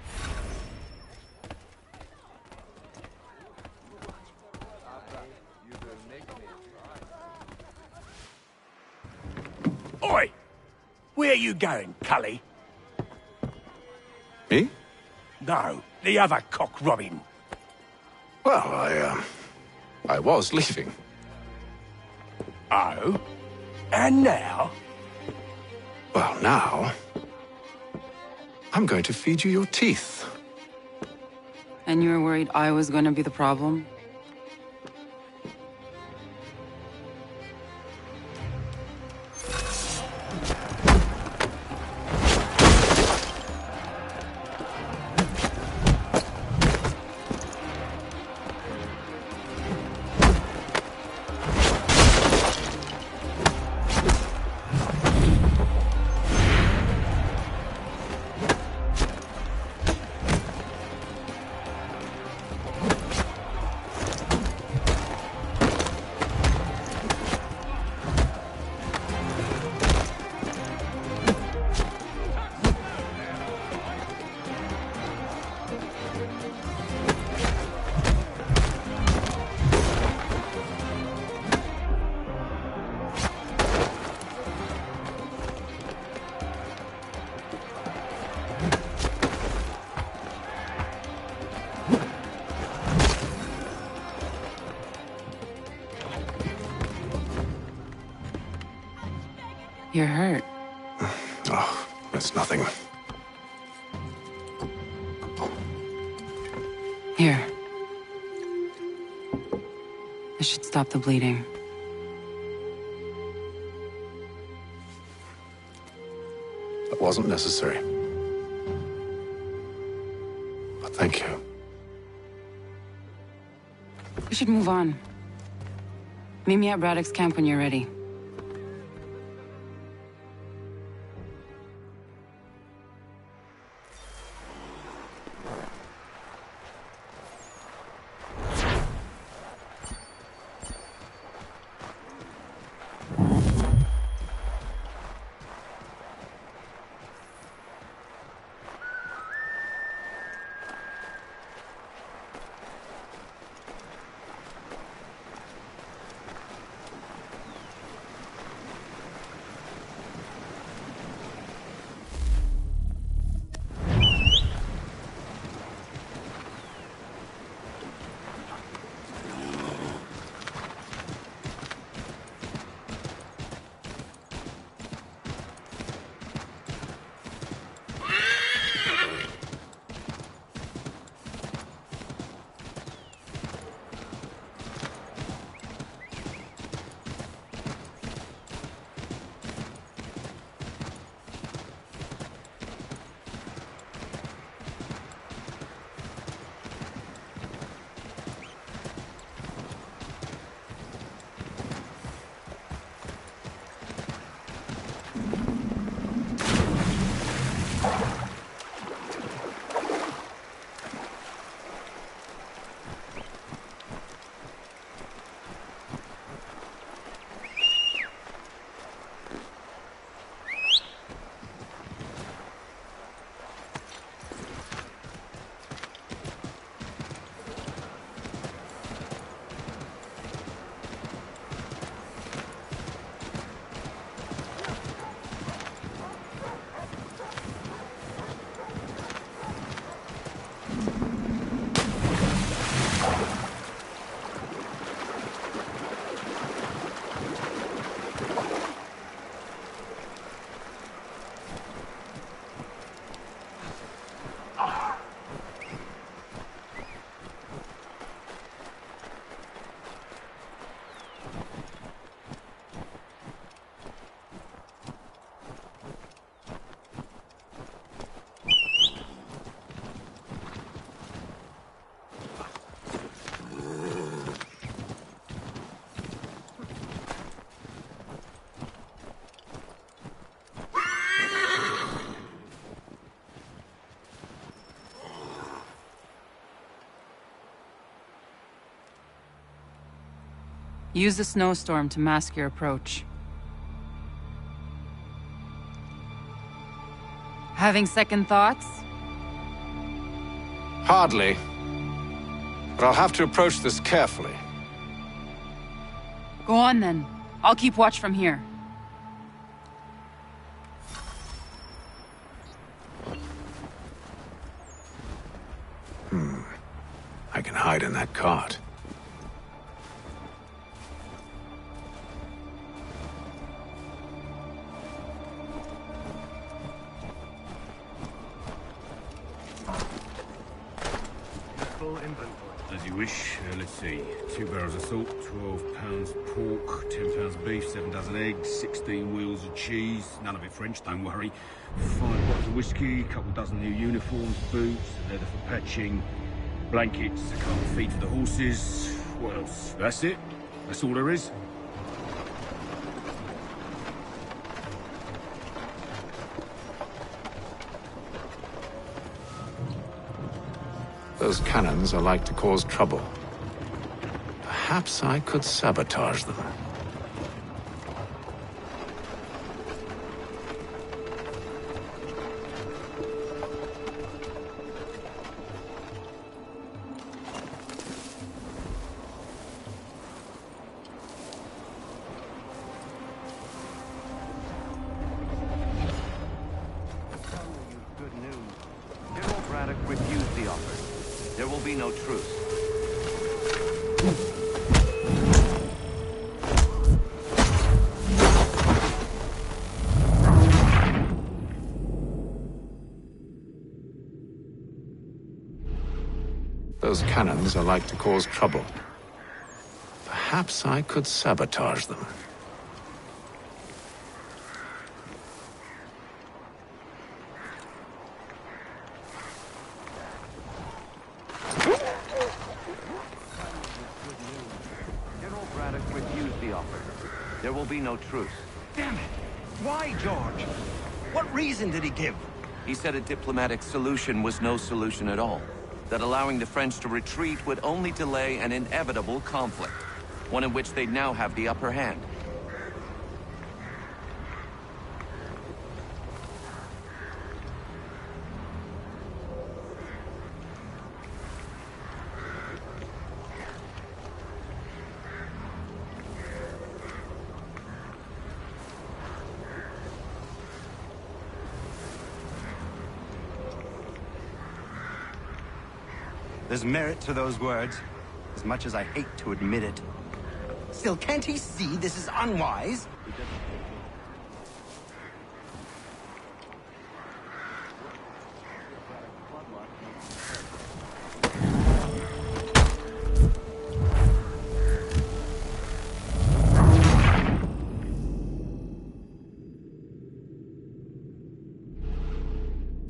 Oi! Where are you going, Cully? Me? No, the other cock Robin. Well, I was leaving. Oh? And now? Well, now... I'm going to feed you your teeth. And you were worried I was going to be the problem? You're hurt. Oh, it's nothing. Here. This should stop the bleeding. That wasn't necessary. But thank you. We should move on. Meet me at Braddock's camp when you're ready. Use the snowstorm to mask your approach. Having second thoughts? Hardly. But I'll have to approach this carefully. Go on then. I'll keep watch from here. I can hide in that cart. As you wish. Let's see. 2 barrels of salt, 12 pounds pork, 10 pounds beef, 7 dozen eggs, 16 wheels of cheese. None of it French, don't worry. 5 bottles of whiskey, a couple dozen new uniforms, boots, leather for patching, blankets, a couple of feed for the horses. What else? That's it. That's all there is. Those cannons are like to cause trouble. Perhaps I could sabotage them. Good news. General Braddock refused the offer. There will be no truce. Those cannons are like to cause trouble. Perhaps I could sabotage them. There will be no truce. Damn it! Why, George? What reason did he give? He said a diplomatic solution was no solution at all. That allowing the French to retreat would only delay an inevitable conflict, one in which they'd now have the upper hand. There's merit to those words, as much as I hate to admit it. Still, can't he see this is unwise?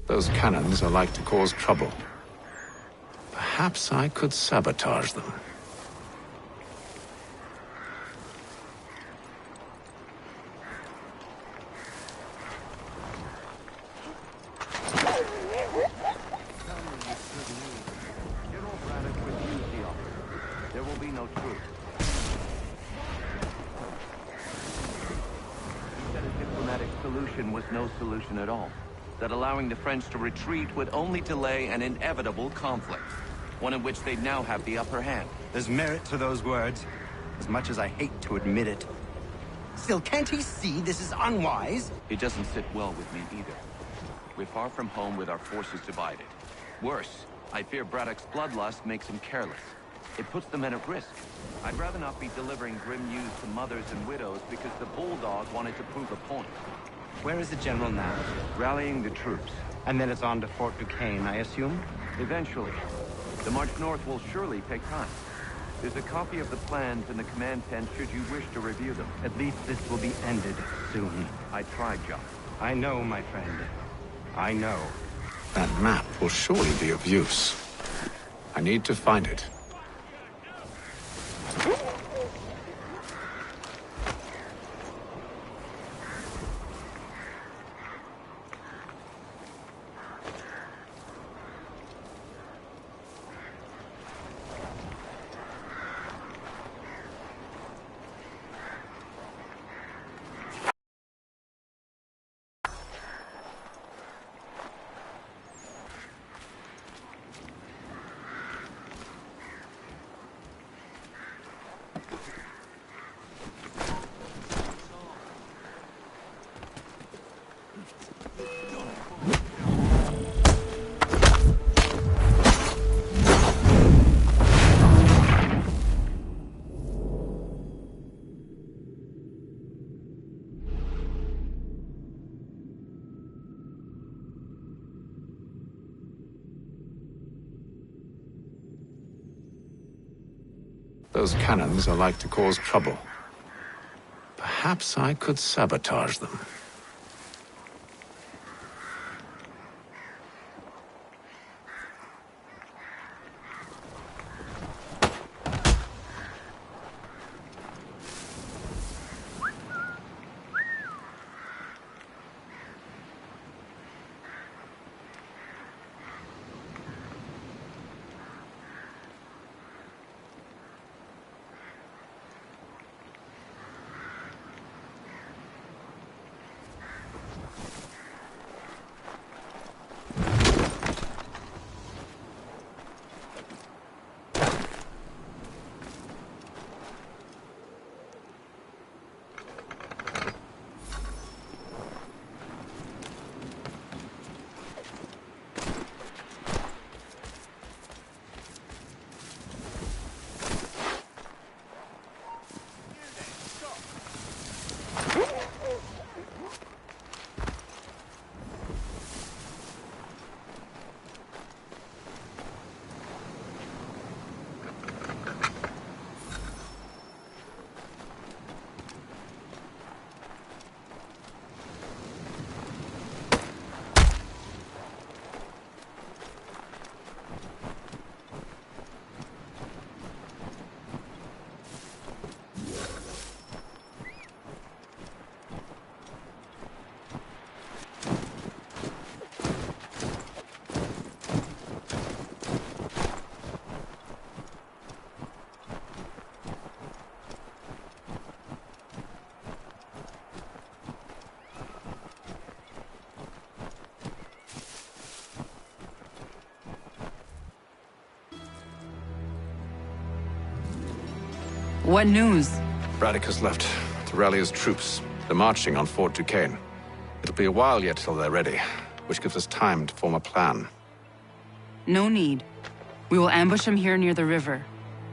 Those cannons are like to cause trouble. Perhaps I could sabotage them. There will be no truce. He said a diplomatic solution was no solution at all. That allowing the French to retreat would only delay an inevitable conflict, one in which they'd now have the upper hand. There's merit to those words, as much as I hate to admit it. Still, can't he see this is unwise? It doesn't sit well with me either. We're far from home with our forces divided. Worse, I fear Braddock's bloodlust makes him careless. It puts the men at risk. I'd rather not be delivering grim news to mothers and widows because the Bulldog wanted to prove a point. Where is the general now? Rallying the troops. And then it's on to Fort Duquesne, I assume? Eventually. The march north will surely take time. There's a copy of the plans in the command tent should you wish to review them. At least this will be ended soon. I tried, John. I know, my friend. I know. That map will surely be of use. I need to find it. Those cannons are like to cause trouble. Perhaps I could sabotage them. What news? Braddock has left to rally his troops. They're marching on Fort Duquesne. It'll be a while yet till they're ready, which gives us time to form a plan. No need. We will ambush him here near the river.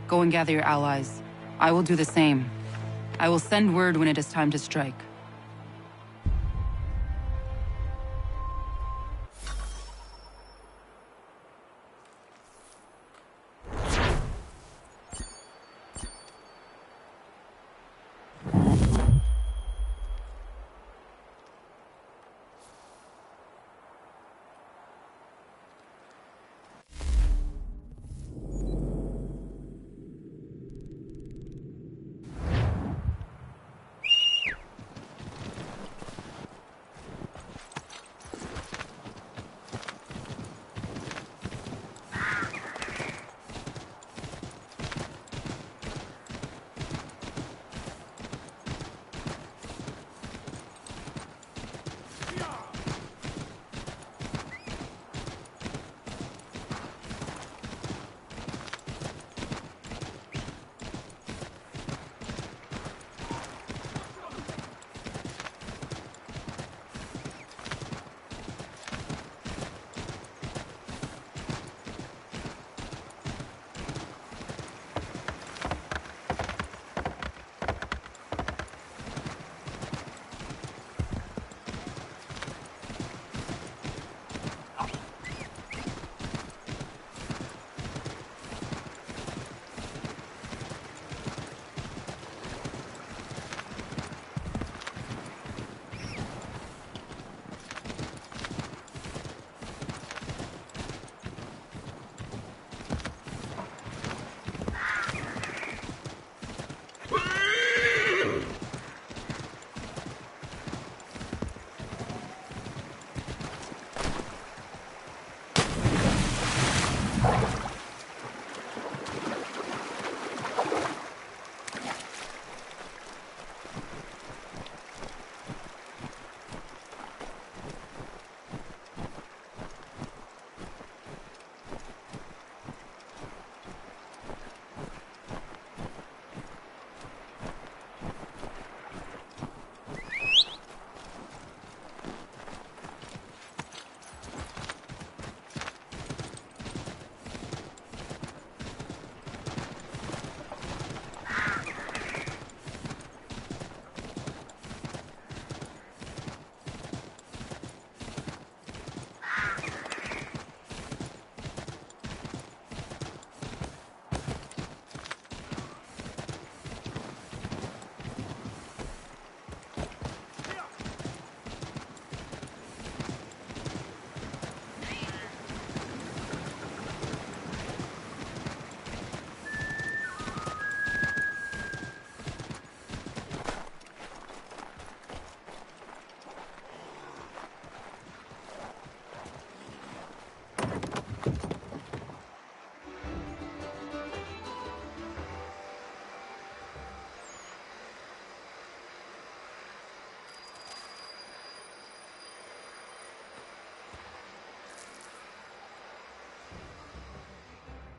Go and gather your allies. I will do the same. I will send word when it is time to strike.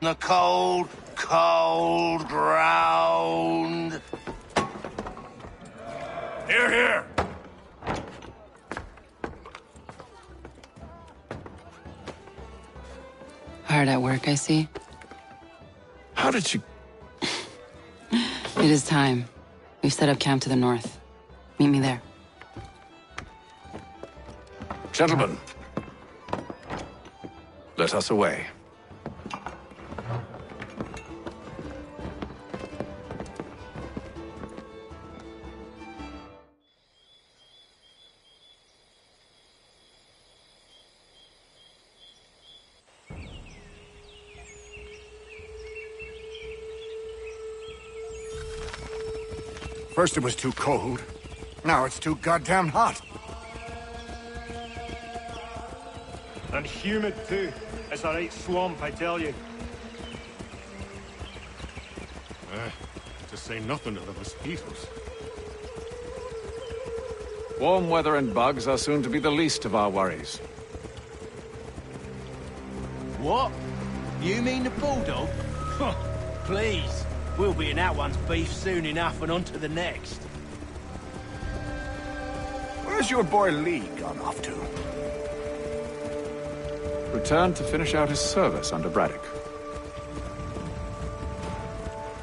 The cold, cold ground. Hear, hear. Hard at work, I see. How did you... It is time. We've set up camp to the north. Meet me there. Gentlemen, let us away. First it was too cold. Now it's too goddamn hot. And humid too. It's a right swamp, I tell you. To say nothing of the mosquitoes. Warm weather and bugs are soon to be the least of our worries. What? You mean the bulldog? Please. We'll be in that one's beef soon enough and on to the next. Where's your boy Lee gone off to? Returned to finish out his service under Braddock.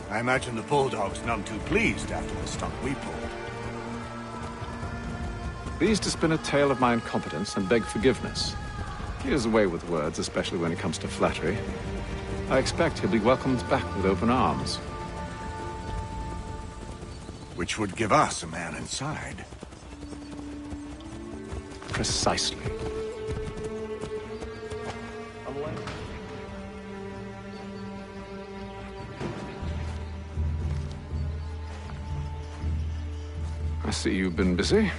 I imagine the Bulldog's none too pleased after the stunt we pulled. Pleased to spin a tale of my incompetence and beg forgiveness. He has a way with words, especially when it comes to flattery. I expect he'll be welcomed back with open arms. Which would give us a man inside. Precisely. I see you've been busy.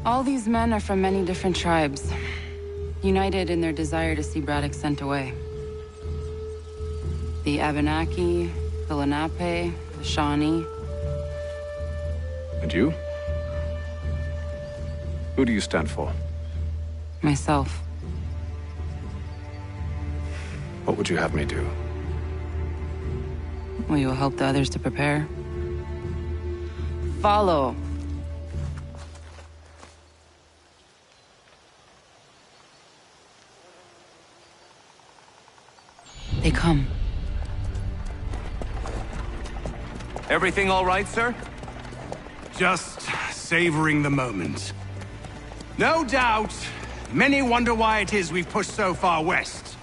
All these men are from many different tribes, united in their desire to see Braddock sent away. The Abenaki, the Lenape, the Shawnee. And you? Who do you stand for? Myself. What would you have me do? Will you help the others to prepare? Follow. They come. Everything all right, sir? Just savoring the moment. No doubt, many wonder why it is we've pushed so far west.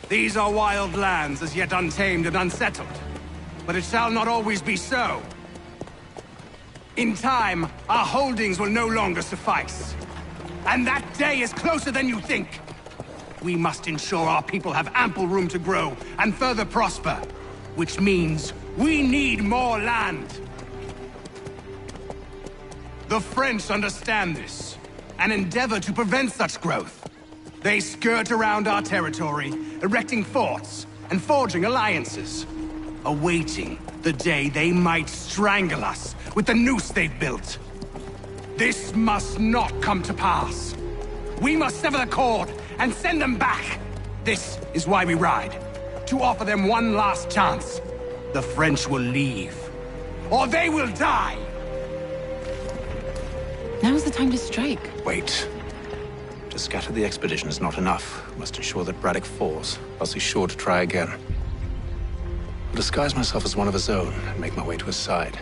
These are wild lands as yet untamed and unsettled. But it shall not always be so. In time, our holdings will no longer suffice. And that day is closer than you think. We must ensure our people have ample room to grow and further prosper. Which means we need more land. The French understand this, and endeavor to prevent such growth. They skirt around our territory, erecting forts and forging alliances, awaiting the day they might strangle us with the noose they've built. This must not come to pass. We must sever the cord and send them back. This is why we ride, to offer them one last chance. The French will leave, or they will die. Now's the time to strike. Wait. To scatter the expedition is not enough. We must ensure that Braddock falls, else he's sure to try again. I'll disguise myself as one of his own and make my way to his side.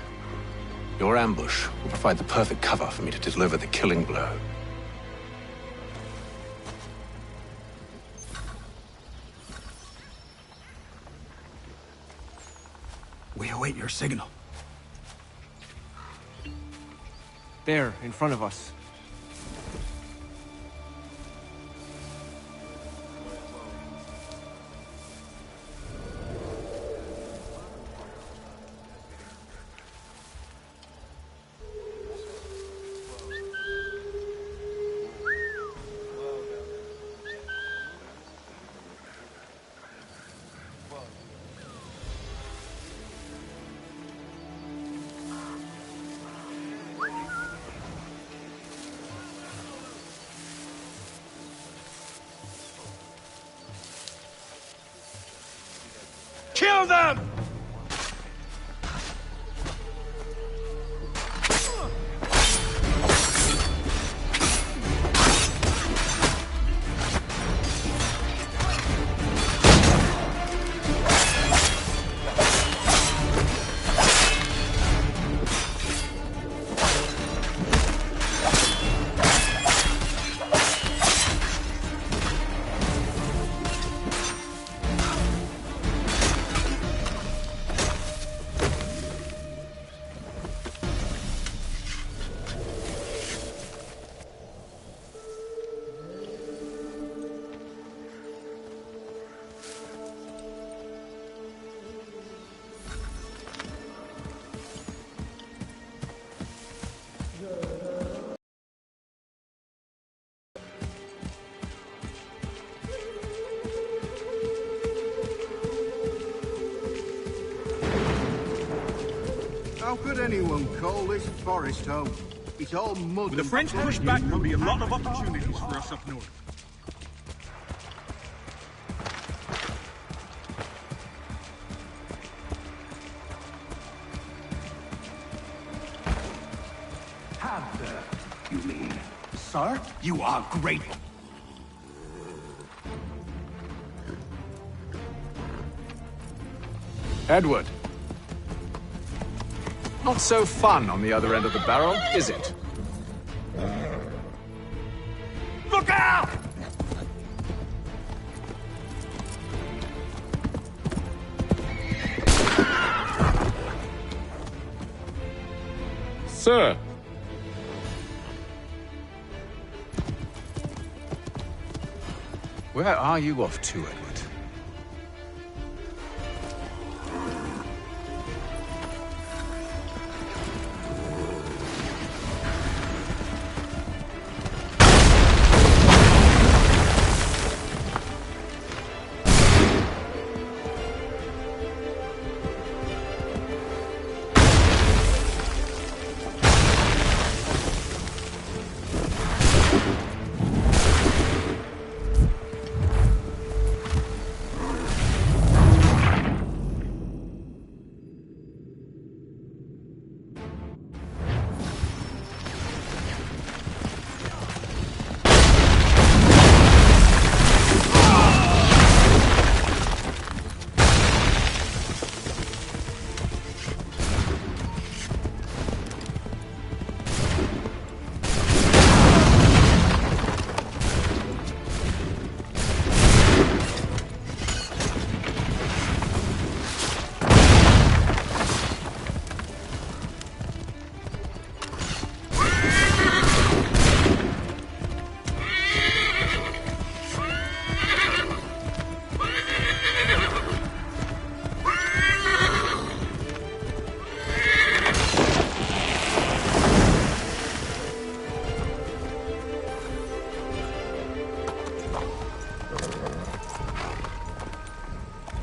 Your ambush will provide the perfect cover for me to deliver the killing blow. We await your signal. There, in front of us. Kill them! How could anyone call this forest home? It's all mud. With the French push back, there'll be a lot of opportunities for us up north. sir. You are great. Edward. Not so fun on the other end of the barrel, is it? Look out! Sir! Where are you off to, Edward?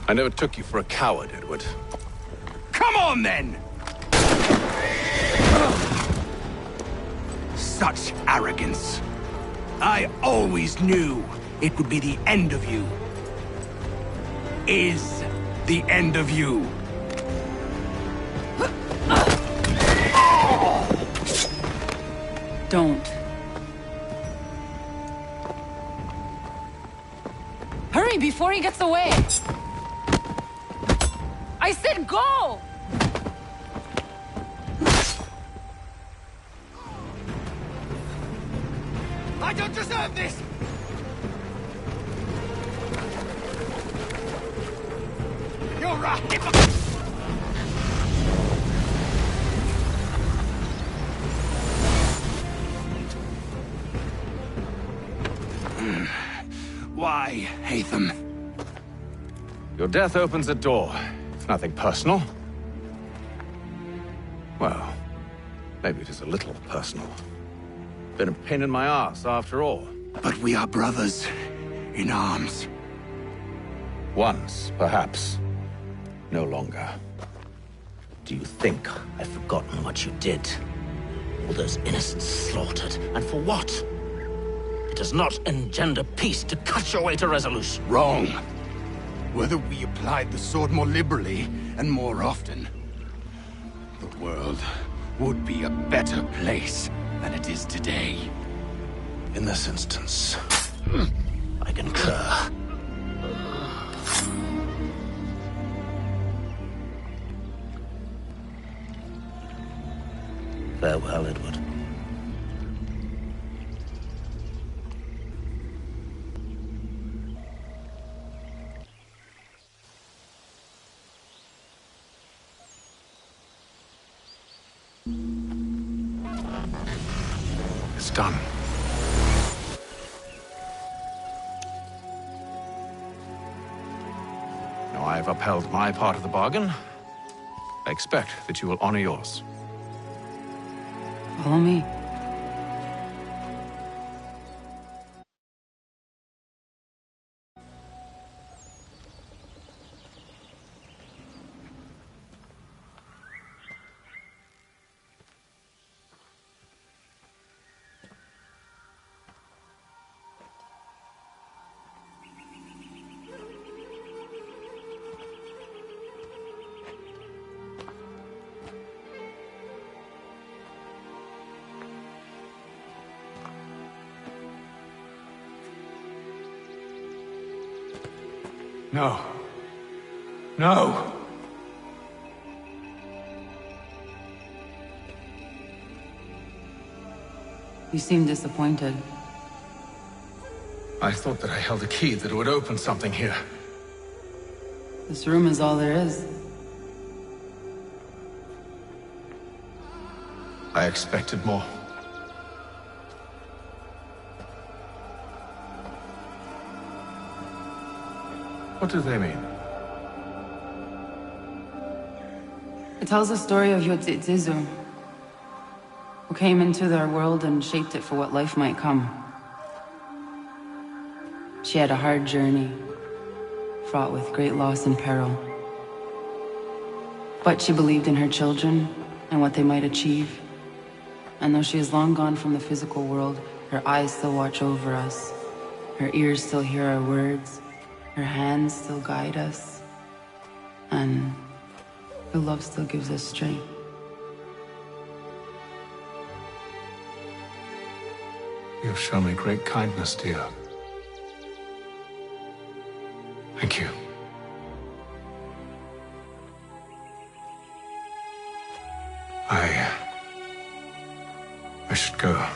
I never took you for a coward, Edward. Come on, then! Such arrogance. I always knew it would be the end of you. Is the end of you. Don't. Hurry before he gets away! I said go! I don't deserve this! You're a hypocrite! Why, Haytham? Your death opens a door. It's nothing personal. Well, maybe it is a little personal. Been a pain in my ass, after all. But we are brothers in arms. Once, perhaps. No longer. Do you think I've forgotten what you did? All those innocents slaughtered, and for what? It does not engender peace to cut your way to resolution. Wrong. Whether we applied the sword more liberally and more often, the world would be a better place than it is today. In this instance, I concur. Farewell, Edward. It's done. Now I have upheld my part of the bargain. I expect that you will honor yours. Follow me. No. No! You seem disappointed. I thought that I held a key that would open something here. This room is all there is. I expected more. What do they mean? It tells the story of Yotzitzizu, who came into their world and shaped it for what life might come. She had a hard journey, fraught with great loss and peril. But she believed in her children and what they might achieve. And though she is long gone from the physical world, her eyes still watch over us. Her ears still hear our words. Her hands still guide us. And her love still gives us strength. You have shown me great kindness, dear. Thank you. I should go.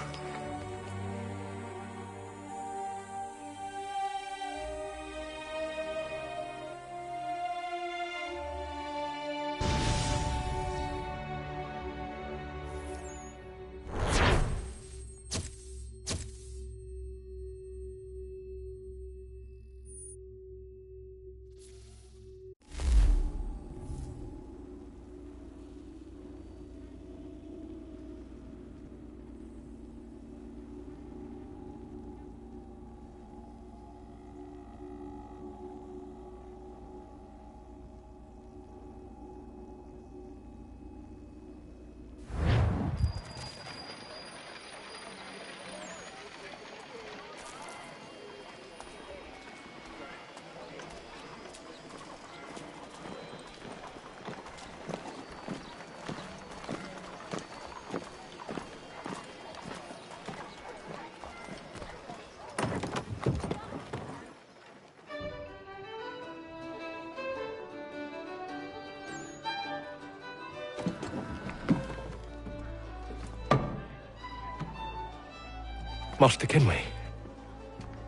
Master Kenway,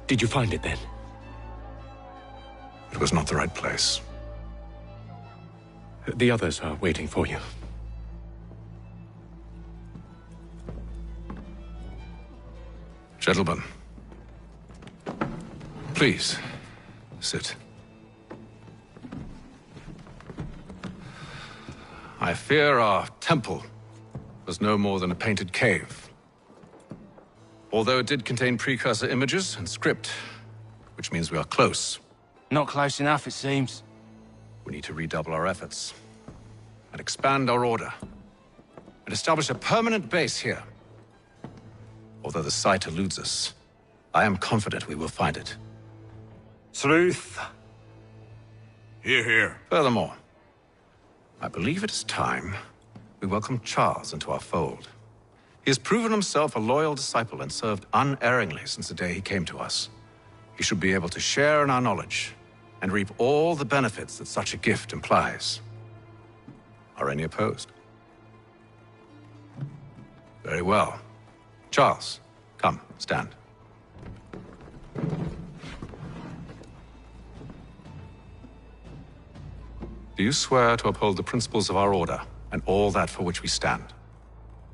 did you find it then? It was not the right place. The others are waiting for you. Gentlemen, please, sit. I fear our temple was no more than a painted cave. Although it did contain precursor images and script, which means we are close. Not close enough, it seems. We need to redouble our efforts and expand our order and establish a permanent base here. Although the site eludes us, I am confident we will find it. Truth. Hear, hear. Furthermore, I believe it is time we welcome Charles into our fold. He has proven himself a loyal disciple and served unerringly since the day he came to us. He should be able to share in our knowledge and reap all the benefits that such a gift implies. Are any opposed? Very well. Charles, come, stand. Do you swear to uphold the principles of our order and all that for which we stand?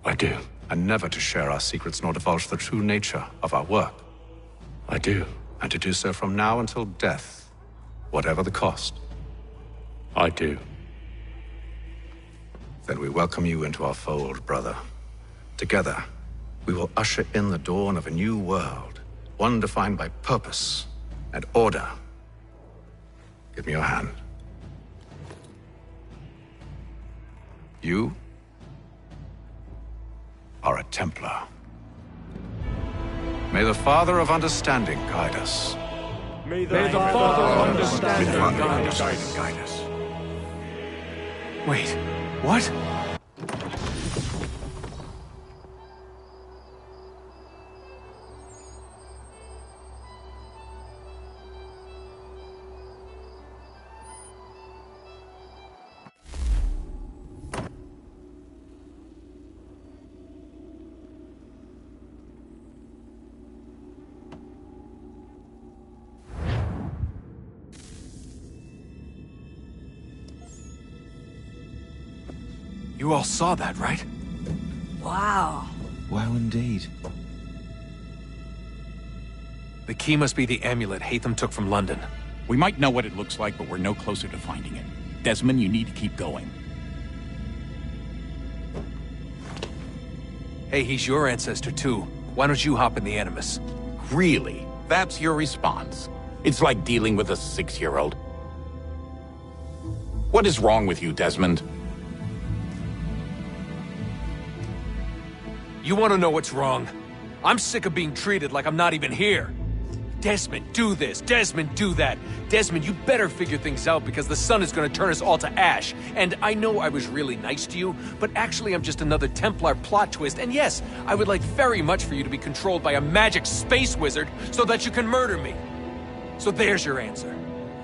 I do. And never to share our secrets nor divulge the true nature of our work? I do. And to do so from now until death, whatever the cost? I do. Then we welcome you into our fold, brother. Together, we will usher in the dawn of a new world, one defined by purpose and order. Give me your hand. You are a Templar. May the Father of Understanding guide us. May the Father of Understanding guide us. Wait, what? You all saw that, right? Wow. Wow, indeed. The key must be the amulet Hatham took from London. We might know what it looks like, but we're no closer to finding it. Desmond, you need to keep going. Hey, he's your ancestor too. Why don't you hop in the Animus? Really? That's your response? It's like dealing with a 6-year-old. What is wrong with you, Desmond? You want to know what's wrong? I'm sick of being treated like I'm not even here. Desmond, do this. Desmond, do that. Desmond, you better figure things out because the sun is going to turn us all to ash. And I know I was really nice to you, but actually I'm just another Templar plot twist. And yes, I would like very much for you to be controlled by a magic space wizard so that you can murder me. So there's your answer.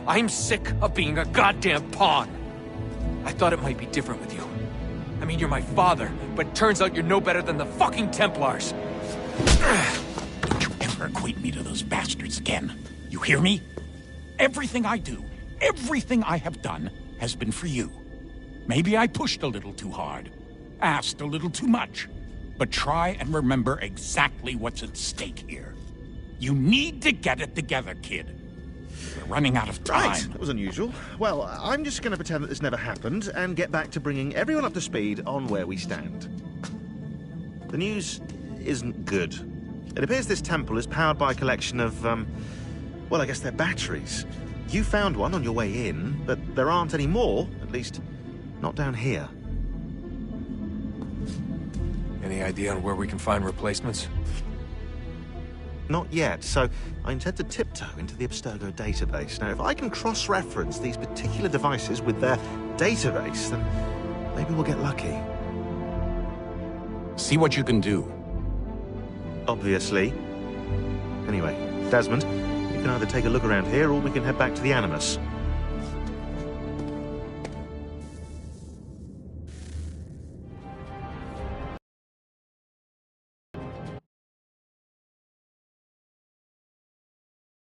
I'm sick of being a goddamn pawn. I thought it might be different with you. I mean, you're my father, but turns out you're no better than the fucking Templars. Equate me to those bastards again. You hear me? Everything I do, everything I have done, has been for you. Maybe I pushed a little too hard, asked a little too much, but try and remember exactly what's at stake here. You need to get it together, kid. We're running out of time. Right, that was unusual. Well, I'm just going to pretend that this never happened and get back to bringing everyone up to speed on where we stand. The news isn't good. It appears this temple is powered by a collection of, well, I guess they're batteries. You found one on your way in, but there aren't any more, at least not down here. Any idea on where we can find replacements? Not yet, so I intend to tiptoe into the Abstergo database. Now, if I can cross-reference these particular devices with their database, then maybe we'll get lucky. See what you can do. Obviously. Anyway, Desmond, you can either take a look around here or we can head back to the Animus.